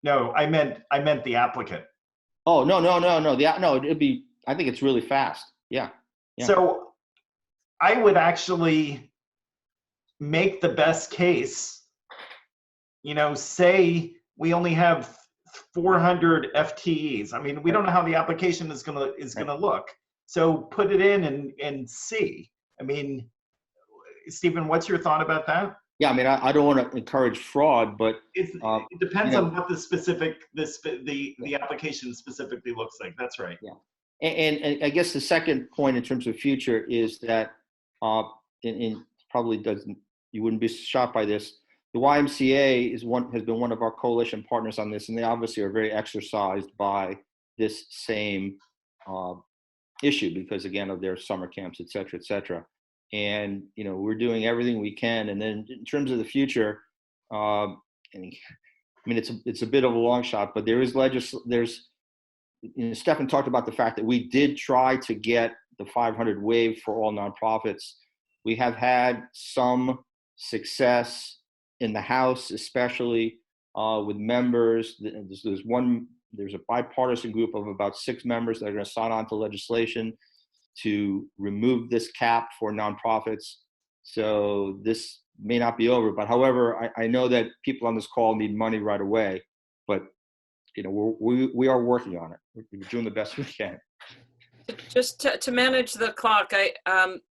Speaker 2: No, I meant the applicant.
Speaker 3: Oh, no. It'd be, I think it's really fast. Yeah.
Speaker 2: So I would actually make the best case, say we only have 400 FTEs. I mean, we don't know how the application is gonna look. So put it in and see. I mean, Stephen, what's your thought about that?
Speaker 3: Yeah, I mean, I don't want to encourage fraud, but
Speaker 2: it depends on what the application specifically looks like. That's right.
Speaker 3: Yeah, and I guess the second point in terms of future is that, and probably doesn't, you wouldn't be shocked by this. The YMCA has been one of our coalition partners on this, and they obviously are very exercised by this same issue because, again, of their summer camps, et cetera, et cetera. And we're doing everything we can. And then in terms of the future, I mean, it's a bit of a long shot, but Stefan talked about the fact that we did try to get the 500 waived for all nonprofits. We have had some success in the House, especially with members. There's a bipartisan group of about 6 members that are going to sign on to legislation to remove this cap for nonprofits. So this may not be over, but however, I know that people on this call need money right away, but we are working on it. We're doing the best we can.
Speaker 4: Just to manage the clock,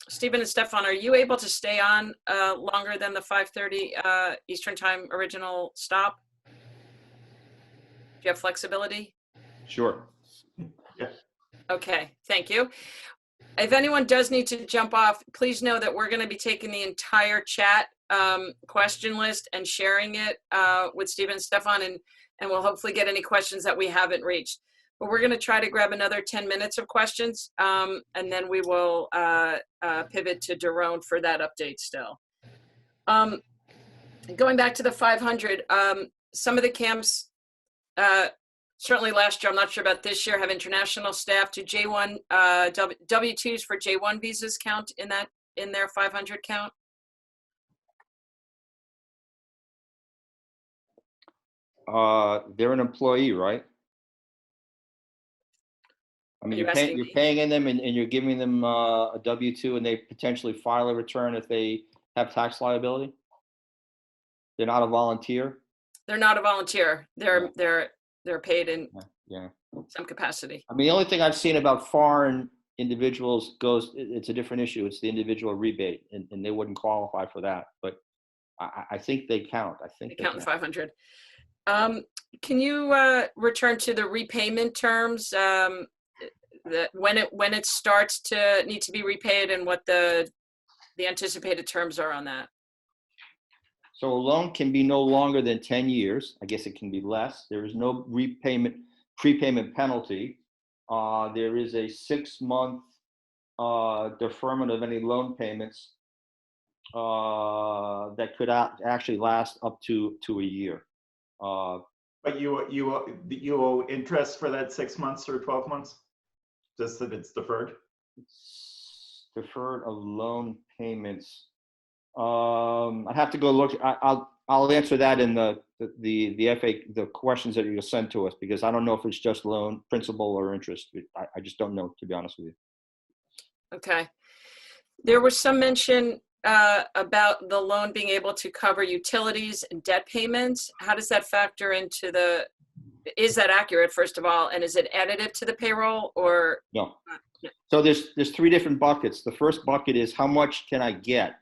Speaker 4: Stephen and Stefan, are you able to stay on longer than the 5:30 Eastern Time original stop? Do you have flexibility?
Speaker 3: Sure.
Speaker 2: Yeah.
Speaker 4: Okay, thank you. If anyone does need to jump off, please know that we're going to be taking the entire chat question list and sharing it with Stephen and Stefan, and we'll hopefully get any questions that we haven't reached. But we're going to try to grab another 10 minutes of questions, and then we will pivot to Daron for that update still. Going back to the 500, some of the camps, certainly last year, I'm not sure about this year, have international staff. Do J1 W-2s for J1 visas count in their 500 count?
Speaker 3: They're an employee, right? I mean, you're paying them and you're giving them a W-2, and they potentially file a return if they have tax liability. They're not a volunteer.
Speaker 4: They're not a volunteer. They're paid in some capacity.
Speaker 3: I mean, the only thing I've seen about foreign individuals it's a different issue. It's the individual rebate, and they wouldn't qualify for that. But I think they count. I think
Speaker 4: they count in 500. Can you return to the repayment terms? When it starts to need to be repaid, and what the anticipated terms are on that?
Speaker 3: So a loan can be no longer than 10 years. I guess it can be less. There is no prepayment penalty. There is a 6-month deferment of any loan payments that could actually last up to a year.
Speaker 2: But you owe interest for that 6 months or 12 months? Just that it's deferred?
Speaker 3: It's deferred of loan payments. I'd have to go look. I'll answer that in the questions that you'll send to us, because I don't know if it's just loan principal or interest. I just don't know, to be honest with you. Okay.
Speaker 4: There was some mention about the loan being able to cover utilities and debt payments. How does that factor into is that accurate, first of all, and is it additive to the payroll or?
Speaker 3: No. So there's 3 different buckets. The first bucket is how much can I get?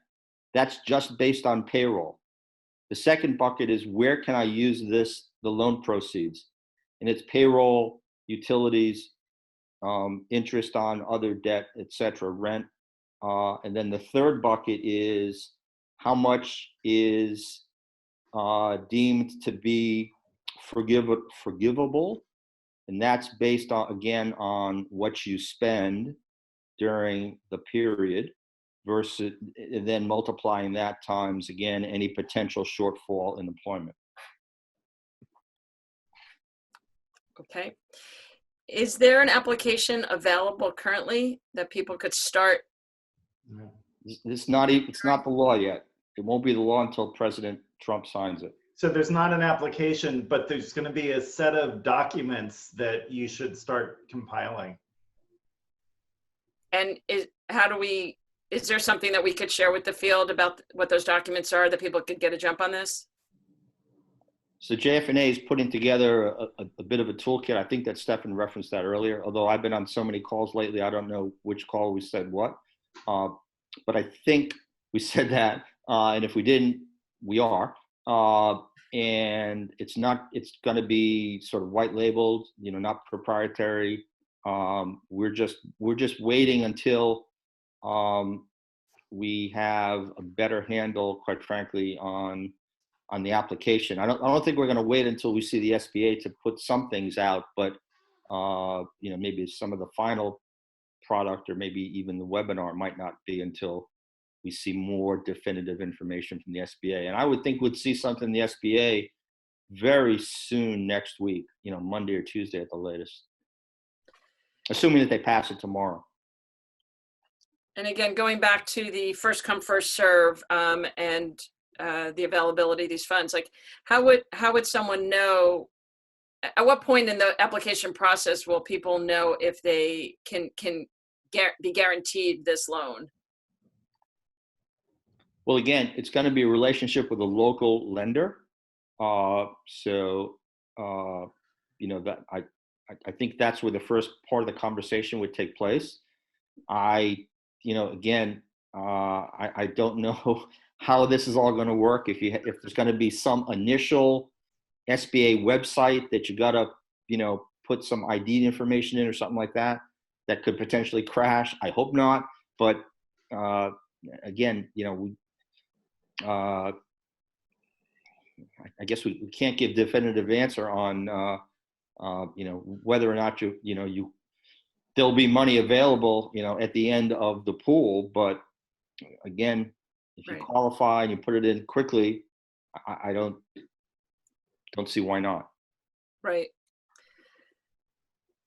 Speaker 3: That's just based on payroll. The second bucket is where can I use the loan proceeds? And it's payroll, utilities, interest on other debt, etc., rent. And then the third bucket is how much is deemed to be forgivable, and that's based on, again, on what you spend during the period, versus then multiplying that times, again, any potential shortfall in employment.
Speaker 4: Okay. Is there an application available currently that people could start?
Speaker 3: It's not the law yet. It won't be the law until President Trump signs it.
Speaker 2: So there's not an application, but there's going to be a set of documents that you should start compiling.
Speaker 4: And is there something that we could share with the field about what those documents are that people could get a jump on this?
Speaker 3: So JF&A is putting together a bit of a toolkit. I think that Stefan referenced that earlier, although I've been on so many calls lately, I don't know which call we said what. But I think we said that, and if we didn't, we are. And it's going to be sort of white labeled, not proprietary. We're just waiting until we have a better handle, quite frankly, on the application. I don't think we're going to wait until we see the SBA to put some things out, but maybe some of the final product or maybe even the webinar might not be until we see more definitive information from the SBA. And I would think we'd see something in the SBA very soon next week, Monday or Tuesday at the latest, assuming that they pass it tomorrow.
Speaker 4: And again, going back to the first come, first serve, and the availability of these funds, like how would someone know, at what point in the application process will people know if they can be guaranteed this loan?
Speaker 3: Well, again, it's going to be a relationship with a local lender. That I think that's where the first part of the conversation would take place. I don't know how this is all going to work. If there's going to be some initial SBA website that you got to, put some ID information in or something like that could potentially crash. I hope not. But again, I guess we can't give definitive answer on whether or not there'll be money available at the end of the pool. But again, if you qualify and you put it in quickly, I don't see why not.
Speaker 4: Right.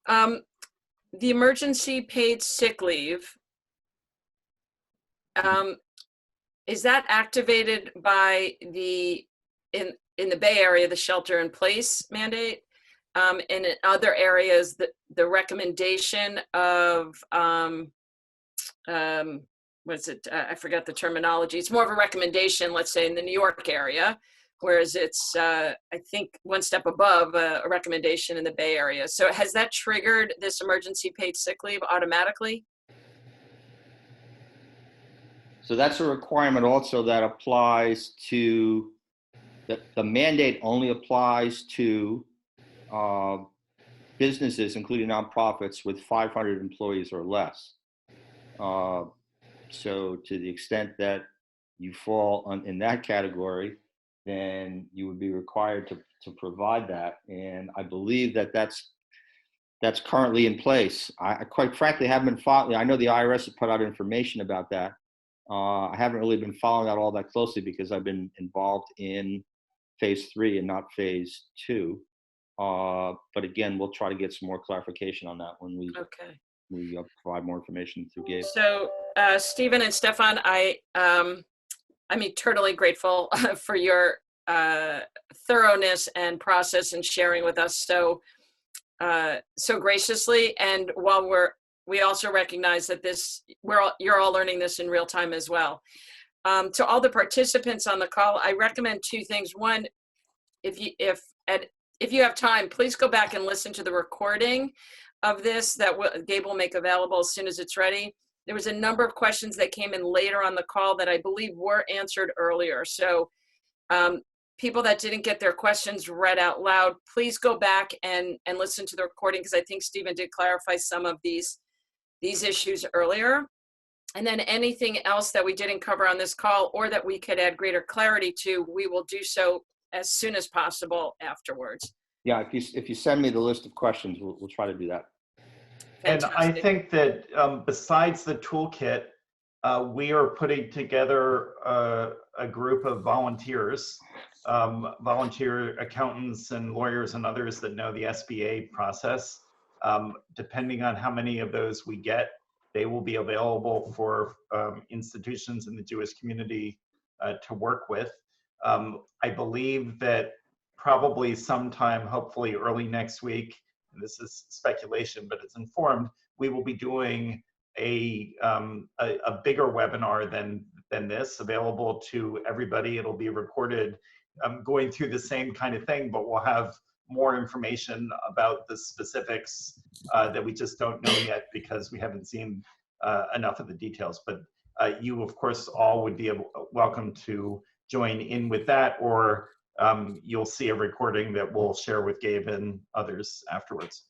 Speaker 4: The emergency paid sick leave, is that activated by in the Bay Area, the shelter in place mandate? And in other areas, the recommendation of, what's it? I forgot the terminology. It's more of a recommendation, let's say in the New York area, whereas it's, I think, one step above a recommendation in the Bay Area. So has that triggered this emergency paid sick leave automatically?
Speaker 3: So that's a requirement also that applies to, the mandate only applies to businesses, including nonprofits, with 500 employees or less. So to the extent that you fall in that category, then you would be required to provide that. And I believe that's currently in place. I quite frankly haven't been following. I know the IRS has put out information about that. I haven't really been following that all that closely because I've been involved in phase 3 and not phase 2. But again, we'll try to get some more clarification on that when we provide more information through Gabe.
Speaker 4: So Stephen and Stefan, I'm eternally grateful for your thoroughness and process and sharing with us so graciously. And while we also recognize that you're all learning this in real time as well. To all the participants on the call, I recommend 2 things. One, if you have time, please go back and listen to the recording of this that Gabe will make available as soon as it's ready. There was a number of questions that came in later on the call that I believe were answered earlier. So people that didn't get their questions read out loud, please go back and listen to the recording, because I think Stephen did clarify some of these issues earlier. And then anything else that we didn't cover on this call or that we could add greater clarity to, we will do so as soon as possible afterwards.
Speaker 3: Yeah, if you send me the list of questions, we'll try to do that.
Speaker 4: Fantastic.
Speaker 2: And I think that besides the toolkit, we are putting together a group of volunteers volunteer accountants and lawyers and others that know the SBA process. Depending on how many of those we get, they will be available for institutions in the Jewish community to work with. I believe that probably sometime, hopefully early next week, and this is speculation, but it's informed, we will be doing a bigger webinar than this, available to everybody. It'll be recorded, going through the same kind of thing, but we'll have more information about the specifics that we just don't know yet because we haven't seen enough of the details. But you, of course, all would be welcome to join in with that, or you'll see a recording that we'll share with Gabe and others afterwards.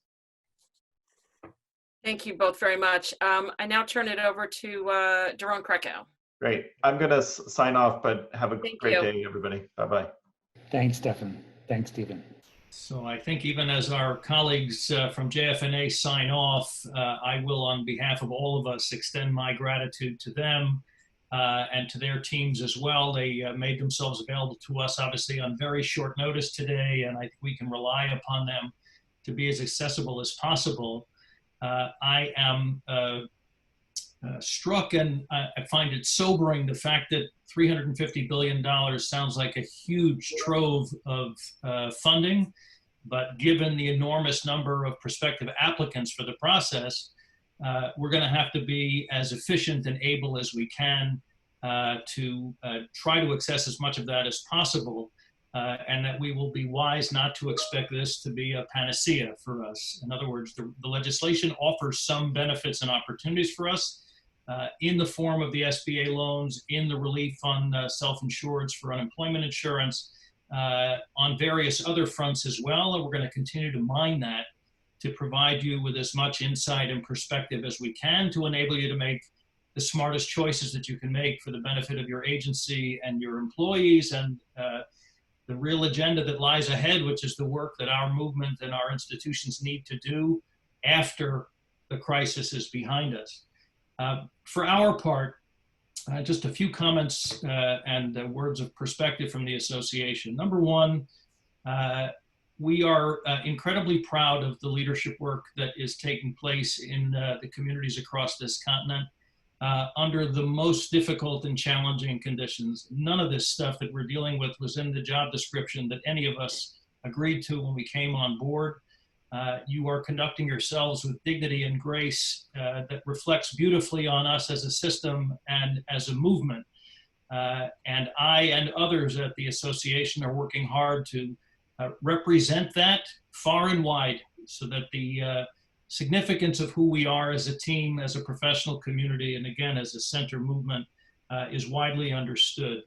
Speaker 4: Thank you both very much. I now turn it over to Daron Krakow.
Speaker 2: Great. I'm going to sign off, but have a great day, everybody. Bye-bye.
Speaker 1: Thanks, Stefan. Thanks, Stephen.
Speaker 5: So I think even as our colleagues from JFNA sign off, I will, on behalf of all of us, extend my gratitude to them and to their teams as well. They made themselves available to us, obviously, on very short notice today, and I think we can rely upon them to be as accessible as possible. I am struck, and I find it sobering, the fact that $350 billion sounds like a huge trove of funding, but given the enormous number of prospective applicants for the process, we're going to have to be as efficient and able as we can to try to access as much of that as possible, and that we will be wise not to expect this to be a panacea for us. In other words, the legislation offers some benefits and opportunities for us, in the form of the SBA loans, in the relief on self-insureds for unemployment insurance, on various other fronts as well. And we're going to continue to mine that to provide you with as much insight and perspective as we can to enable you to make the smartest choices that you can make for the benefit of your agency and your employees, and the real agenda that lies ahead, which is the work that our movement and our institutions need to do after the crisis is behind us. For our part, just a few comments and words of perspective from the association. Number one, we are incredibly proud of the leadership work that is taking place in the communities across this continent under the most difficult and challenging conditions. None of this stuff that we're dealing with was in the job description that any of us agreed to when we came on board. You are conducting yourselves with dignity and grace that reflects beautifully on us as a system and as a movement. And I and others at the association are working hard to represent that far and wide, so that the significance of who we are as a team, as a professional community, and again, as a center movement is widely understood.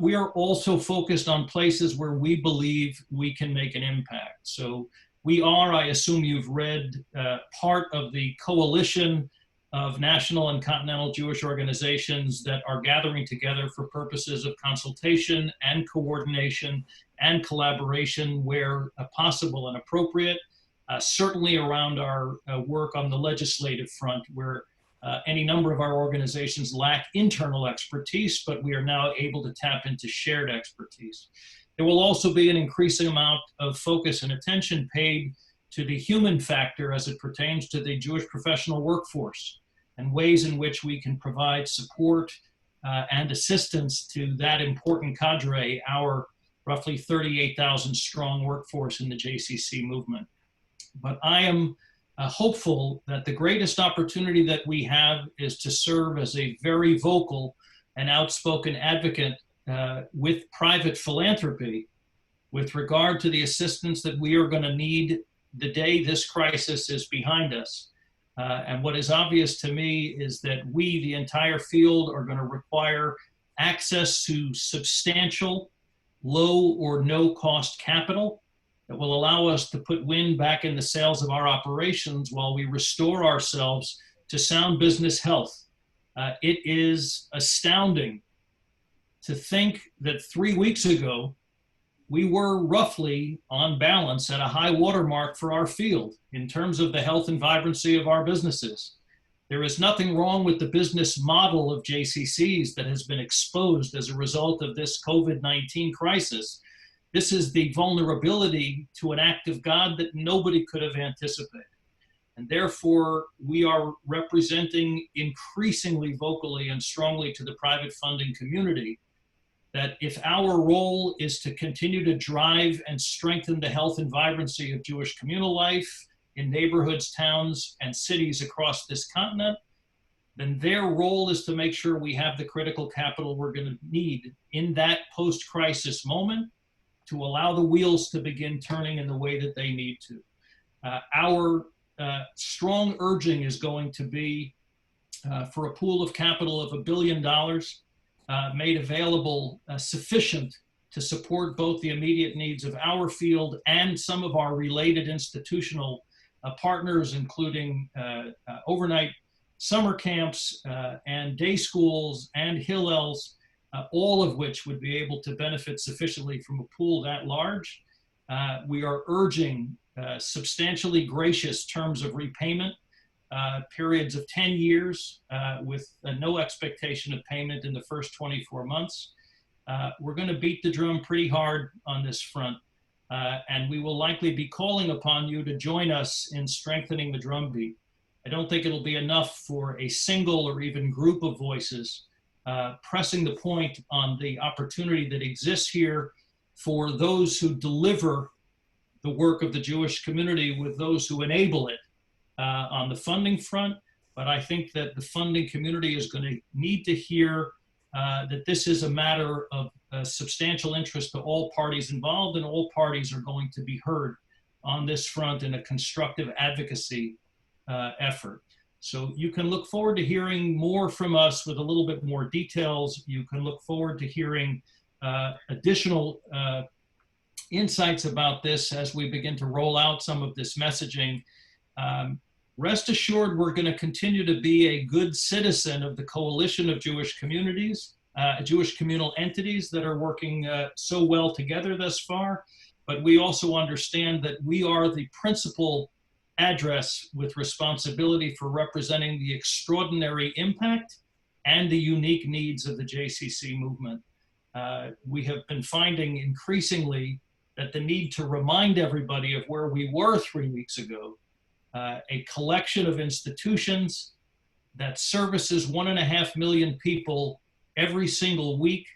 Speaker 5: We are also focused on places where we believe we can make an impact. So we are, I assume you've read, part of the coalition of national and continental Jewish organizations that are gathering together for purposes of consultation and coordination and collaboration where possible and appropriate. Certainly around our work on the legislative front, where any number of our organizations lack internal expertise, but we are now able to tap into shared expertise. There will also be an increasing amount of focus and attention paid to the human factor as it pertains to the Jewish professional workforce, and ways in which we can provide support and assistance to that important cadre, our roughly 38,000 strong workforce in the JCC movement. But I am hopeful that the greatest opportunity that we have is to serve as a very vocal and outspoken advocate with private philanthropy with regard to the assistance that we are going to need the day this crisis is behind us. And what is obvious to me is that we, the entire field, are going to require access to substantial, low or no cost capital that will allow us to put wind back in the sails of our operations while we restore ourselves to sound business health. It is astounding to think that 3 weeks ago, we were roughly on balance at a high watermark for our field in terms of the health and vibrancy of our businesses. There is nothing wrong with the business model of JCCs that has been exposed as a result of this COVID-19 crisis. This is the vulnerability to an act of God that nobody could have anticipated. And therefore, we are representing increasingly vocally and strongly to the private funding community that if our role is to continue to drive and strengthen the health and vibrancy of Jewish communal life in neighborhoods, towns, and cities across this continent, then their role is to make sure we have the critical capital we're going to need in that post-crisis moment to allow the wheels to begin turning in the way that they need to. Our strong urging is going to be for a pool of capital of $1 billion made available sufficient to support both the immediate needs of our field and some of our related institutional partners, including overnight summer camps and day schools and Hillels, all of which would be able to benefit sufficiently from a pool that large. We are urging substantially gracious terms of repayment, periods of 10 years with no expectation of payment in the first 24 months. We're going to beat the drum pretty hard on this front, and we will likely be calling upon you to join us in strengthening the drumbeat. I don't think it'll be enough for a single or even group of voices pressing the point on the opportunity that exists here for those who deliver the work of the Jewish community with those who enable it on the funding front. But I think that the funding community is going to need to hear that this is a matter of substantial interest to all parties involved, and all parties are going to be heard on this front in a constructive advocacy effort. So you can look forward to hearing more from us with a little bit more details. You can look forward to hearing additional insights about this as we begin to roll out some of this messaging. Rest assured, we're going to continue to be a good citizen of the coalition of Jewish communities, Jewish communal entities that are working so well together thus far. But we also understand that we are the principal address with responsibility for representing the extraordinary impact and the unique needs of the JCC movement. We have been finding increasingly that the need to remind everybody of where we were 3 weeks ago, a collection of institutions that services 1.5 million people every single week,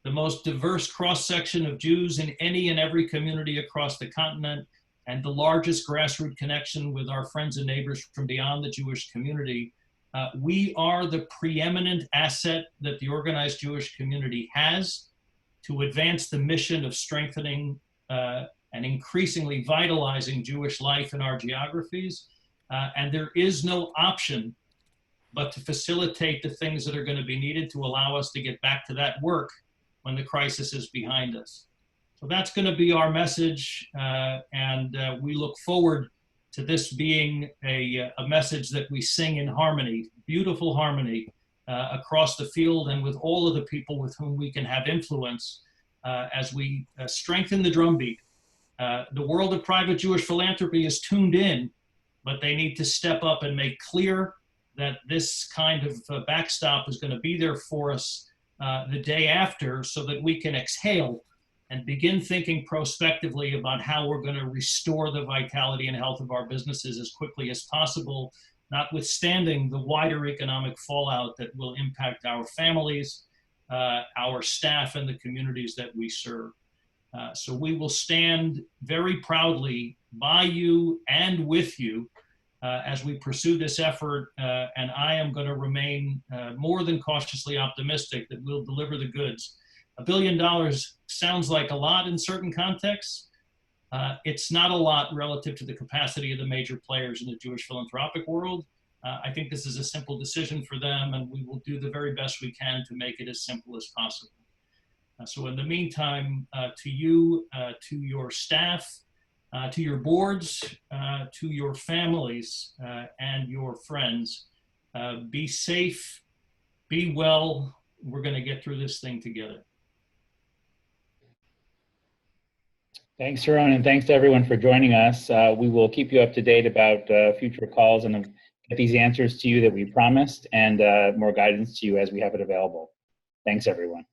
Speaker 5: the most diverse cross-section of Jews in any and every community across the continent, and the largest grassroots connection with our friends and neighbors from beyond the Jewish community. We are the preeminent asset that the organized Jewish community has to advance the mission of strengthening and increasingly vitalizing Jewish life in our geographies. And there is no option but to facilitate the things that are going to be needed to allow us to get back to that work when the crisis is behind us. So that's going to be our message, and we look forward to this being a message that we sing in harmony, beautiful harmony, across the field and with all of the people with whom we can have influence as we strengthen the drumbeat. The world of private Jewish philanthropy is tuned in, but they need to step up and make clear that this kind of backstop is going to be there for us the day after, so that we can exhale and begin thinking prospectively about how we're going to restore the vitality and health of our businesses as quickly as possible, notwithstanding the wider economic fallout that will impact our families, our staff, and the communities that we serve. So we will stand very proudly by you and with you as we pursue this effort, and I am going to remain more than cautiously optimistic that we'll deliver the goods. $1 billion sounds like a lot in certain contexts. It's not a lot relative to the capacity of the major players in the Jewish philanthropic world. I think this is a simple decision for them, and we will do the very best we can to make it as simple as possible. So in the meantime, to you, to your staff, to your boards, to your families, and your friends, be safe, be well. We're going to get through this thing together.
Speaker 1: Thanks, Sharon, and thanks to everyone for joining us. We will keep you up to date about future calls and get these answers to you that we promised, and more guidance to you as we have it available. Thanks, everyone.